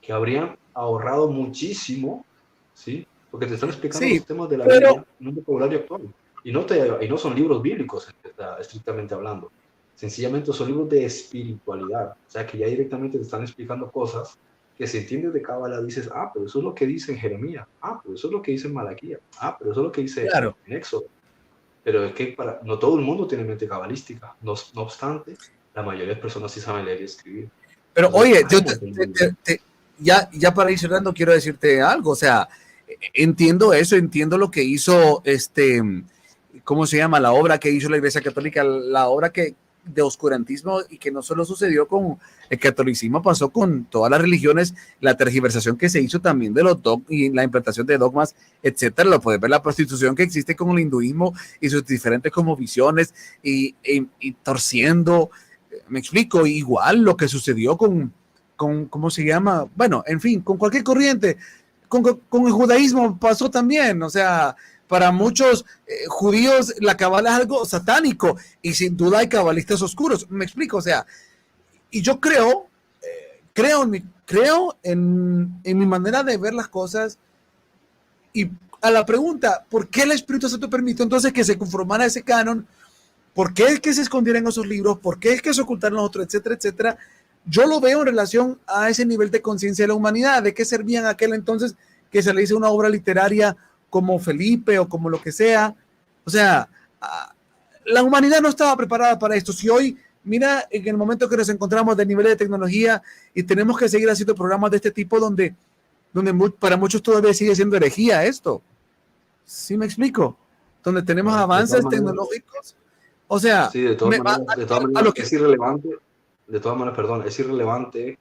Speaker 3: que habrían ahorrado muchísimo, ¿sí? Porque te están explicando los temas de la Biblia en un vocabulario actual. Y no son libros bíblicos, estrictamente hablando. Sencillamente son libros de espiritualidad. O sea, que ya directamente te están explicando cosas que si entiendes de Cábala dices, pero eso es lo que dice en Jeremías, pero eso es lo que dice en Malaquía, pero eso es lo que dice en Éxodo. Pero es que no todo el mundo tiene mente cabalística. No obstante, la mayoría de personas sí saben leer y escribir.
Speaker 2: Pero entonces, oye, ya para ir cerrando, quiero decirte algo. O sea, entiendo eso, entiendo lo que hizo ¿cómo se llama? La obra que hizo la Iglesia Católica, la obra de oscurantismo, y que no solo sucedió con el catolicismo, pasó con todas las religiones, la tergiversación que se hizo también de los dogmas y la implantación de dogmas, etcétera. Lo puedes ver, la prostitución que existe con el hinduismo y sus diferentes como visiones y torciendo, me explico, igual lo que sucedió con ¿cómo se llama? Bueno, en fin, con cualquier corriente, con el judaísmo pasó también. O sea, para muchos judíos la cabala es algo satánico, y sin duda hay cabalistas oscuros, me explico. O sea, y yo creo en mi manera de ver las cosas. Y a la pregunta, ¿por qué el Espíritu Santo permitió entonces que se conformara ese canon? ¿Por qué es que se escondieran esos libros? ¿Por qué es que se ocultaron los otros, etcétera, etcétera? Yo lo veo en relación a ese nivel de conciencia de la humanidad. ¿De qué servía en aquel entonces que se le hizo una obra literaria como Felipe o como lo que sea? O sea, la humanidad no estaba preparada para esto. Si hoy, mira, en el momento que nos encontramos de nivel de tecnología y tenemos que seguir haciendo programas de este tipo donde para muchos todavía sigue siendo herejía esto. ¿Sí me explico? Donde tenemos avances tecnológicos. O sea,
Speaker 3: sí, de todas maneras es irrelevante. De todas maneras, perdón, es irrelevante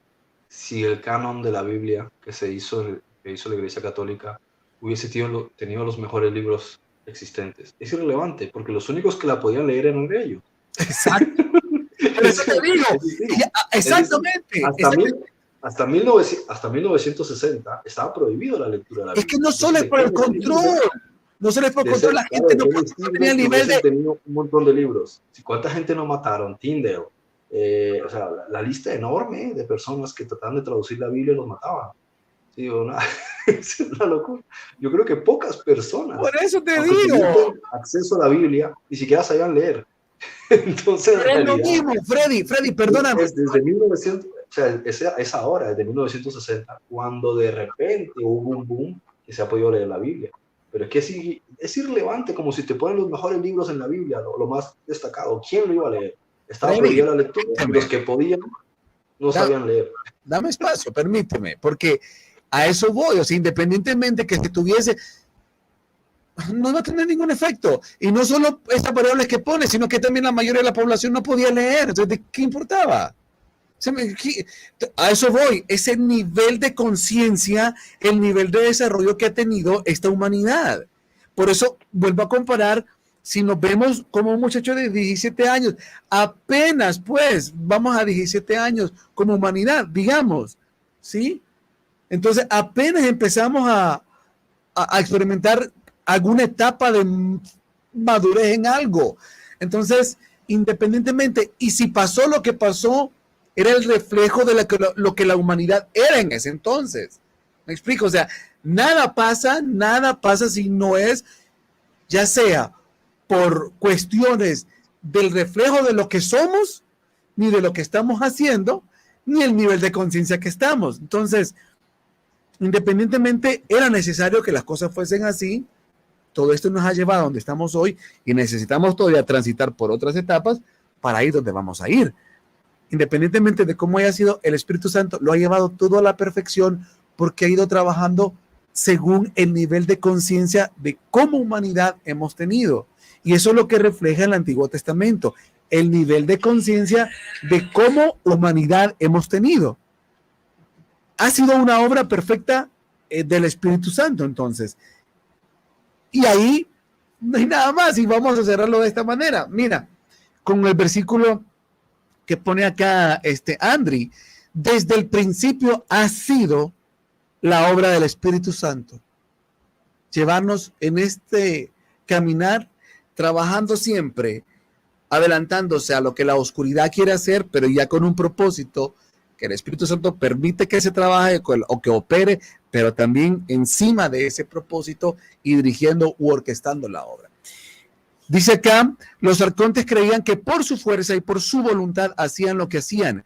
Speaker 3: si el canon de la Biblia que se hizo que hizo la Iglesia Católica hubiese tenido los mejores libros existentes. Es irrelevante, porque los únicos que la podían leer eran ellos.
Speaker 2: Exacto. Por eso te digo. Exactamente.
Speaker 3: Hasta 1960 estaba prohibido la lectura de la Biblia.
Speaker 2: Es que no solo es por el control. No solo es por el control. La gente no tenía el nivel de...
Speaker 3: tenido un montón de libros. ¿Cuánta gente no mataron? Tyndale. O sea, la lista enorme de personas que trataban de traducir la Biblia los mataban. Sí, es una locura. Yo creo que pocas personas,
Speaker 2: por eso te
Speaker 3: aunque
Speaker 2: digo,
Speaker 3: tuvieron acceso a la Biblia, ni siquiera sabían leer. Entonces,
Speaker 2: es lo mismo, Freddy, perdóname.
Speaker 3: Desde 1900, o sea, es ahora, desde 1960, cuando de repente hubo un boom que se ha podido leer la Biblia. Pero es que es irrelevante, como si te ponen los mejores libros en la Biblia, lo más destacado. ¿Quién lo iba a leer? Estaba prohibida la lectura. Los que podían no sabían leer.
Speaker 2: Dame espacio, permíteme, porque a eso voy. O sea, independientemente que se tuviese, no va a tener ningún efecto. Y no solo estas variables que pone, sino que también la mayoría de la población no podía leer. Entonces, ¿de qué importaba? A eso voy. Ese nivel de conciencia, el nivel de desarrollo que ha tenido esta humanidad. Por eso vuelvo a comparar. Si nos vemos como un muchacho de 17 años, apenas pues vamos a 17 años como humanidad, digamos, ¿sí? Entonces apenas empezamos a experimentar alguna etapa de madurez en algo. Entonces, independientemente, y si pasó lo que pasó, era el reflejo de lo que la humanidad era en ese entonces. ¿Me explico? O sea, nada pasa si no es, ya sea por cuestiones del reflejo de lo que somos, ni de lo que estamos haciendo, ni el nivel de conciencia que estamos. Entonces, independientemente, era necesario que las cosas fuesen así. Todo esto nos ha llevado a donde estamos hoy y necesitamos todavía transitar por otras etapas para ir donde vamos a ir. Independientemente de cómo haya sido, el Espíritu Santo lo ha llevado todo a la perfección porque ha ido trabajando según el nivel de conciencia de cómo humanidad hemos tenido. Y eso es lo que refleja el Antiguo Testamento, el nivel de conciencia de cómo humanidad hemos tenido. Ha sido una obra perfecta del Espíritu Santo, entonces. Y ahí no hay nada más y vamos a cerrarlo de esta manera. Mira, con el versículo que pone acá Andri, desde el principio ha sido la obra del Espíritu Santo. Llevarnos en este caminar, trabajando siempre, adelantándose a lo que la oscuridad quiere hacer, pero ya con un propósito, que el Espíritu Santo permite que se trabaje o que opere, pero también encima de ese propósito y dirigiendo u orquestando la obra. Dice acá, los arcontes creían que por su fuerza y por su voluntad hacían lo que hacían,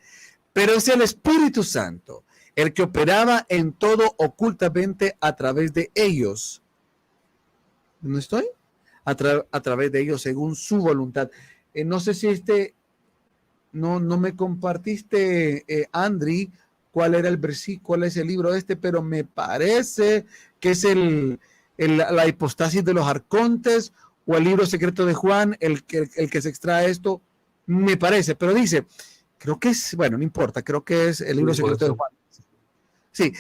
Speaker 2: pero es el Espíritu Santo el que operaba en todo ocultamente a través de ellos. ¿No estoy? A través de ellos según su voluntad. No sé si no me compartiste, Andri, cuál era el versículo, cuál es el libro pero me parece que es la hipostasis de los arcontes o el libro secreto de Juan, el que se extrae esto, me parece, pero dice, creo que es, bueno, no importa, creo que es el libro secreto de Juan. Sí,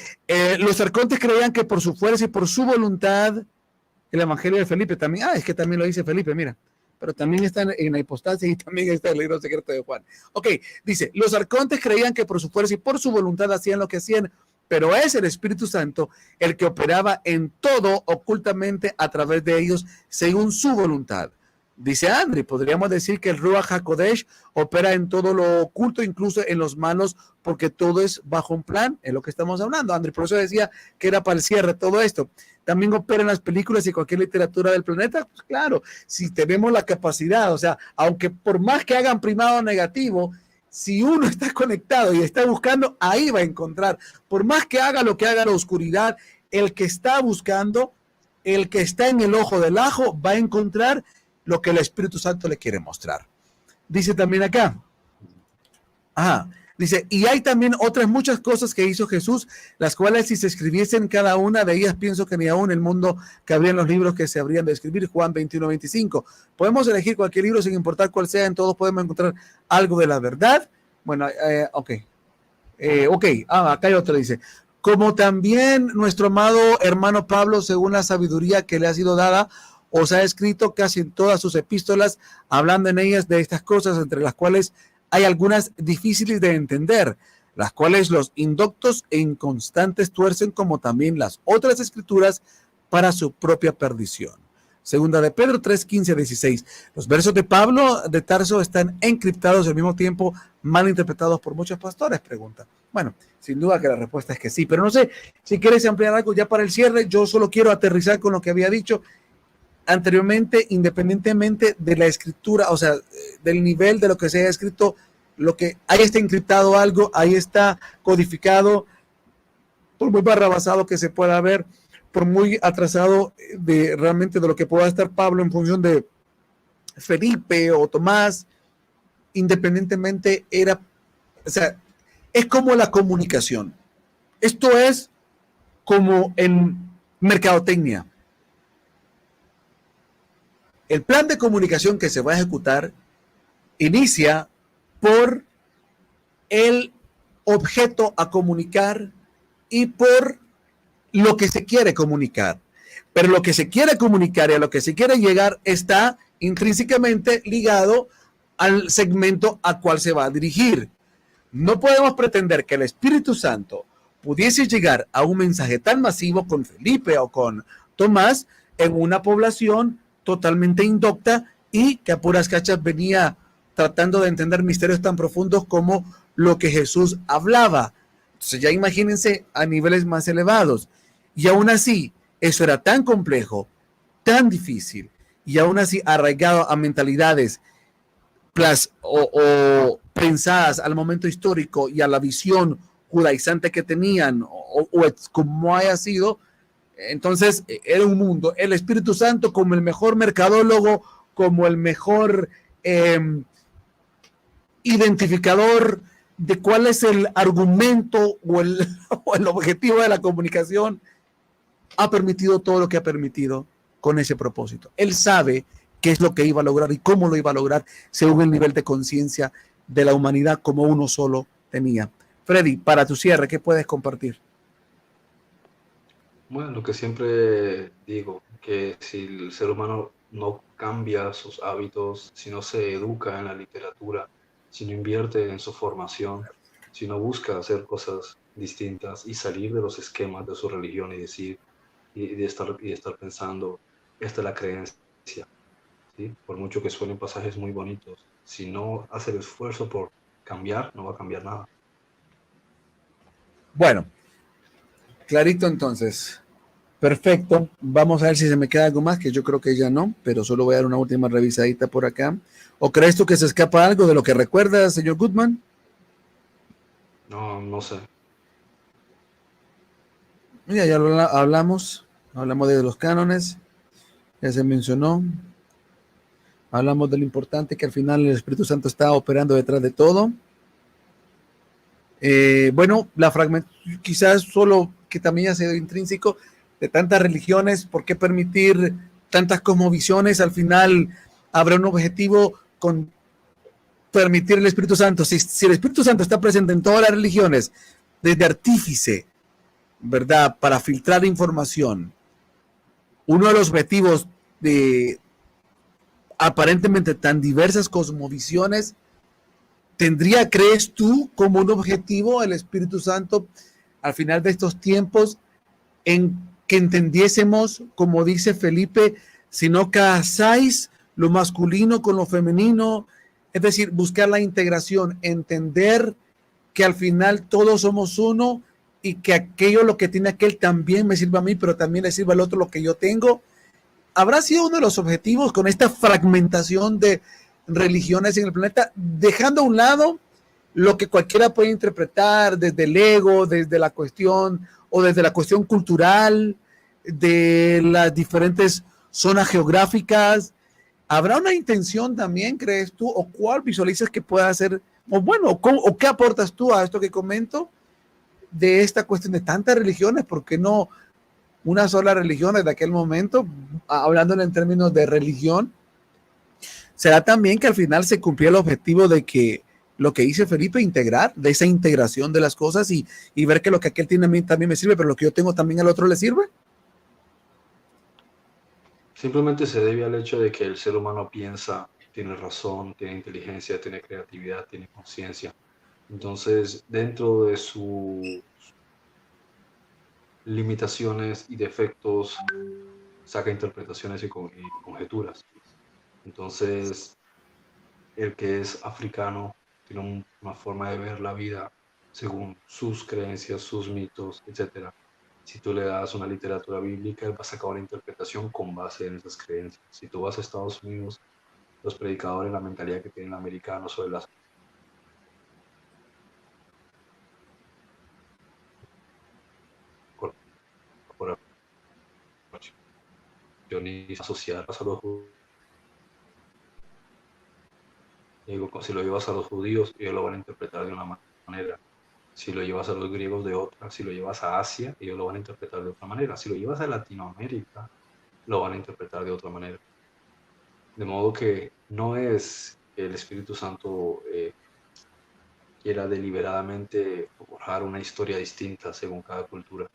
Speaker 2: los arcontes creían que por su fuerza y por su voluntad, el Evangelio de Felipe también, es que también lo dice Felipe, mira, pero también está en la hipostasis y también está en el libro secreto de Juan. Ok, dice, los arcontes creían que por su fuerza y por su voluntad hacían lo que hacían, pero es el Espíritu Santo el que operaba en todo ocultamente a través de ellos según su voluntad. Dice Andri, podríamos decir que el Ruach HaKodesh opera en todo lo oculto, incluso en los malos, porque todo es bajo un plan, es lo que estamos hablando, Andri. Por eso decía que era para el cierre todo esto. También opera en las películas y cualquier literatura del planeta. Pues claro, si tenemos la capacidad, o sea, aunque por más que hagan primado negativo, si uno está conectado y está buscando, ahí va a encontrar. Por más que haga lo que haga la oscuridad, el que está buscando, el que está en el ojo del ajo, va a encontrar lo que el Espíritu Santo le quiere mostrar. Dice también acá. Dice, y hay también otras muchas cosas que hizo Jesús, las cuales si se escribiesen cada una de ellas, pienso que ni aún el mundo cabría en los libros que se habrían de escribir. Juan 21:25. Podemos elegir cualquier libro sin importar cuál sea, en todos podemos encontrar algo de la verdad. Bueno, ok. Acá hay otro, dice, como también nuestro amado hermano Pablo, según la sabiduría que le ha sido dada, os ha escrito casi en todas sus epístolas, hablando en ellas de estas cosas, entre las cuales hay algunas difíciles de entender, las cuales los indoctos e inconstantes tuercen, como también las otras escrituras, para su propia perdición. Segunda de Pedro 3, 15 a 16. Los versos de Pablo de Tarso están encriptados y al mismo tiempo mal interpretados por muchos pastores, pregunta. Bueno, sin duda que la respuesta es que sí, pero no sé si quieres ampliar algo ya para el cierre. Yo solo quiero aterrizar con lo que había dicho anteriormente, independientemente de la escritura, o sea, del nivel de lo que se haya escrito, lo que ahí está encriptado algo, ahí está codificado, por muy barrabasado que se pueda ver, por muy atrasado de realmente de lo que pueda estar Pablo en función de Felipe o Tomás, independientemente era, o sea, es como la comunicación. Esto es como en mercadotecnia. El plan de comunicación que se va a ejecutar inicia por el objeto a comunicar y por lo que se quiere comunicar. Pero lo que se quiere comunicar y a lo que se quiere llegar está intrínsecamente ligado al segmento a cual se va a dirigir. No podemos pretender que el Espíritu Santo pudiese llegar a un mensaje tan masivo con Felipe o con Tomás en una población totalmente indocta y que a puras cachas venía tratando de entender misterios tan profundos como lo que Jesús hablaba. Entonces ya imagínense a niveles más elevados. Y aún así, eso era tan complejo, tan difícil, y aún así arraigado a mentalidades o pensadas al momento histórico y a la visión judaizante que tenían, o como haya sido. Entonces era un mundo, el Espíritu Santo como el mejor mercadólogo, como el mejor identificador de cuál es el argumento o el objetivo de la comunicación, ha permitido todo lo que ha permitido con ese propósito. Él sabe qué es lo que iba a lograr y cómo lo iba a lograr según el nivel de conciencia de la humanidad como uno solo tenía. Freddy, para tu cierre, ¿qué puedes compartir?
Speaker 3: Bueno, lo que siempre digo, que si el ser humano no cambia sus hábitos, si no se educa en la literatura, si no invierte en su formación, si no busca hacer cosas distintas y salir de los esquemas de su religión y decir, y de estar pensando, esta es la creencia, ¿sí? Por mucho que suenen pasajes muy bonitos, si no hace el esfuerzo por cambiar, no va a cambiar nada.
Speaker 2: Bueno, clarito entonces. Perfecto. Vamos a ver si se me queda algo más, que yo creo que ya no, pero solo voy a dar una última revisadita por acá. ¿O crees tú que se escapa algo de lo que recuerdas, señor Goodman?
Speaker 3: No sé.
Speaker 2: Mira, ya lo hablamos de los cánones, ya se mencionó. Hablamos de lo importante que al final el Espíritu Santo está operando detrás de todo. Bueno, la fragmentación, quizás solo que también ha sido intrínseco de tantas religiones, ¿por qué permitir tantas cosmovisiones? Al final habrá un objetivo con permitir el Espíritu Santo. Si el Espíritu Santo está presente en todas las religiones, desde artífice, ¿verdad? Para filtrar información, uno de los objetivos de aparentemente tan diversas cosmovisiones, ¿tendría, crees tú, como un objetivo el Espíritu Santo al final de estos tiempos en que entendiésemos, como dice Felipe, si no casáis lo masculino con lo femenino? Es decir, buscar la integración, entender que al final todos somos uno y que aquello lo que tiene aquel también me sirve a mí, pero también le sirve al otro lo que yo tengo. ¿Habrá sido uno de los objetivos con esta fragmentación de religiones en el planeta, dejando a un lado lo que cualquiera puede interpretar desde el ego, desde la cuestión o desde la cuestión cultural de las diferentes zonas geográficas? ¿Habrá una intención también, crees tú, o cuál visualizas que pueda ser, o bueno, o qué aportas tú a esto que comento de esta cuestión de tantas religiones? ¿Por qué no una sola religión desde aquel momento? Hablando en términos de religión, será también que al final se cumplió el objetivo de que lo que dice Felipe, integrar, de esa integración de las cosas y ver que lo que aquel tiene a mí también me sirve, pero lo que yo tengo también al otro le sirve.
Speaker 3: Simplemente se debe al hecho de que el ser humano piensa, tiene razón, tiene inteligencia, tiene creatividad, tiene conciencia. Entonces, dentro de sus limitaciones y defectos, saca interpretaciones y conjeturas. Entonces, el que es africano tiene una forma de ver la vida según sus creencias, sus mitos, etc. Si tú le das una literatura bíblica, él va a sacar una interpretación con base en esas creencias. Si tú vas a Estados Unidos, los predicadores, la mentalidad que tienen los americanos sobre las corporaciones asociadas a los judíos, digo, si lo llevas a los judíos, ellos lo van a interpretar de una manera. Si lo llevas a los griegos, de otra. Si lo llevas a Asia, ellos lo van a interpretar de otra manera. Si lo llevas a Latinoamérica, lo van a interpretar de otra manera. De modo que no es que el Espíritu Santo quiera deliberadamente forjar una historia distinta según cada cultura,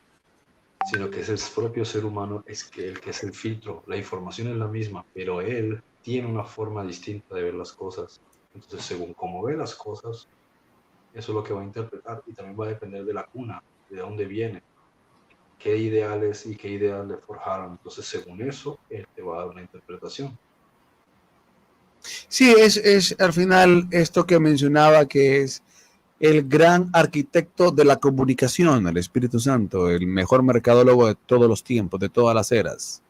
Speaker 3: sino que es el propio ser humano el que es el filtro. La información es la misma, pero él tiene una forma distinta de ver las cosas. Entonces, según cómo ve las cosas, eso es lo que va a interpretar, y también va a depender de la cuna, de dónde viene, qué ideales y qué ideas le forjaron. Entonces, según eso, él te va a dar una interpretación.
Speaker 2: Sí, es al final esto que mencionaba, que es el gran arquitecto de la comunicación, el Espíritu Santo, el mejor mercadólogo de todos los tiempos, de todas las eras.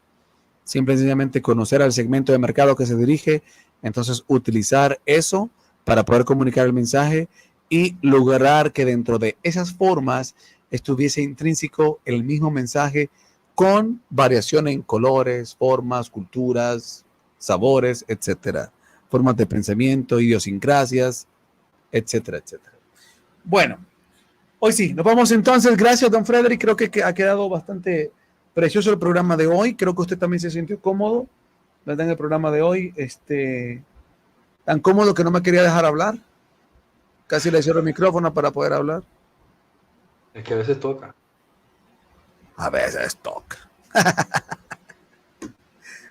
Speaker 2: Simple y sencillamente conocer al segmento de mercado que se dirige, entonces utilizar eso para poder comunicar el mensaje y lograr que dentro de esas formas estuviese intrínseco el mismo mensaje con variación en colores, formas, culturas, sabores, etcétera, formas de pensamiento, idiosincrasias, etcétera, etcétera. Bueno, hoy sí, nos vamos entonces. Gracias, don Frederick. Creo que ha quedado bastante precioso el programa de hoy. Creo que usted también se sintió cómodo, ¿verdad? En el programa de hoy, tan cómodo que no me quería dejar hablar. Casi le cierro el micrófono para poder hablar.
Speaker 3: Es que a veces toca.
Speaker 2: A veces toca.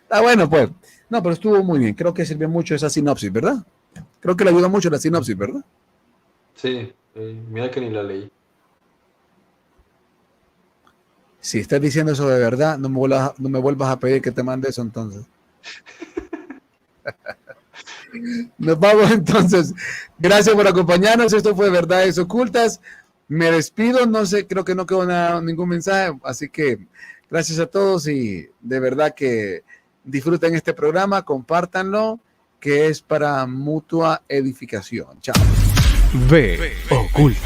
Speaker 2: Bueno, pues. No, pero estuvo muy bien. Creo que sirvió mucho esa sinopsis, ¿verdad? Creo que le ayuda mucho la sinopsis, ¿verdad?
Speaker 3: Sí, mira que ni la leí.
Speaker 2: Si estás diciendo eso de verdad, no me vuelvas a pedir que te mande eso entonces. Nos vamos entonces. Gracias por acompañarnos. Esto fue Verdades Ocultas. Me despido. No sé, creo que no quedó ningún mensaje. Así que gracias a todos y de verdad que disfruten este programa, compártanlo, que es para mutua edificación. Chao.
Speaker 1: Ve oculta.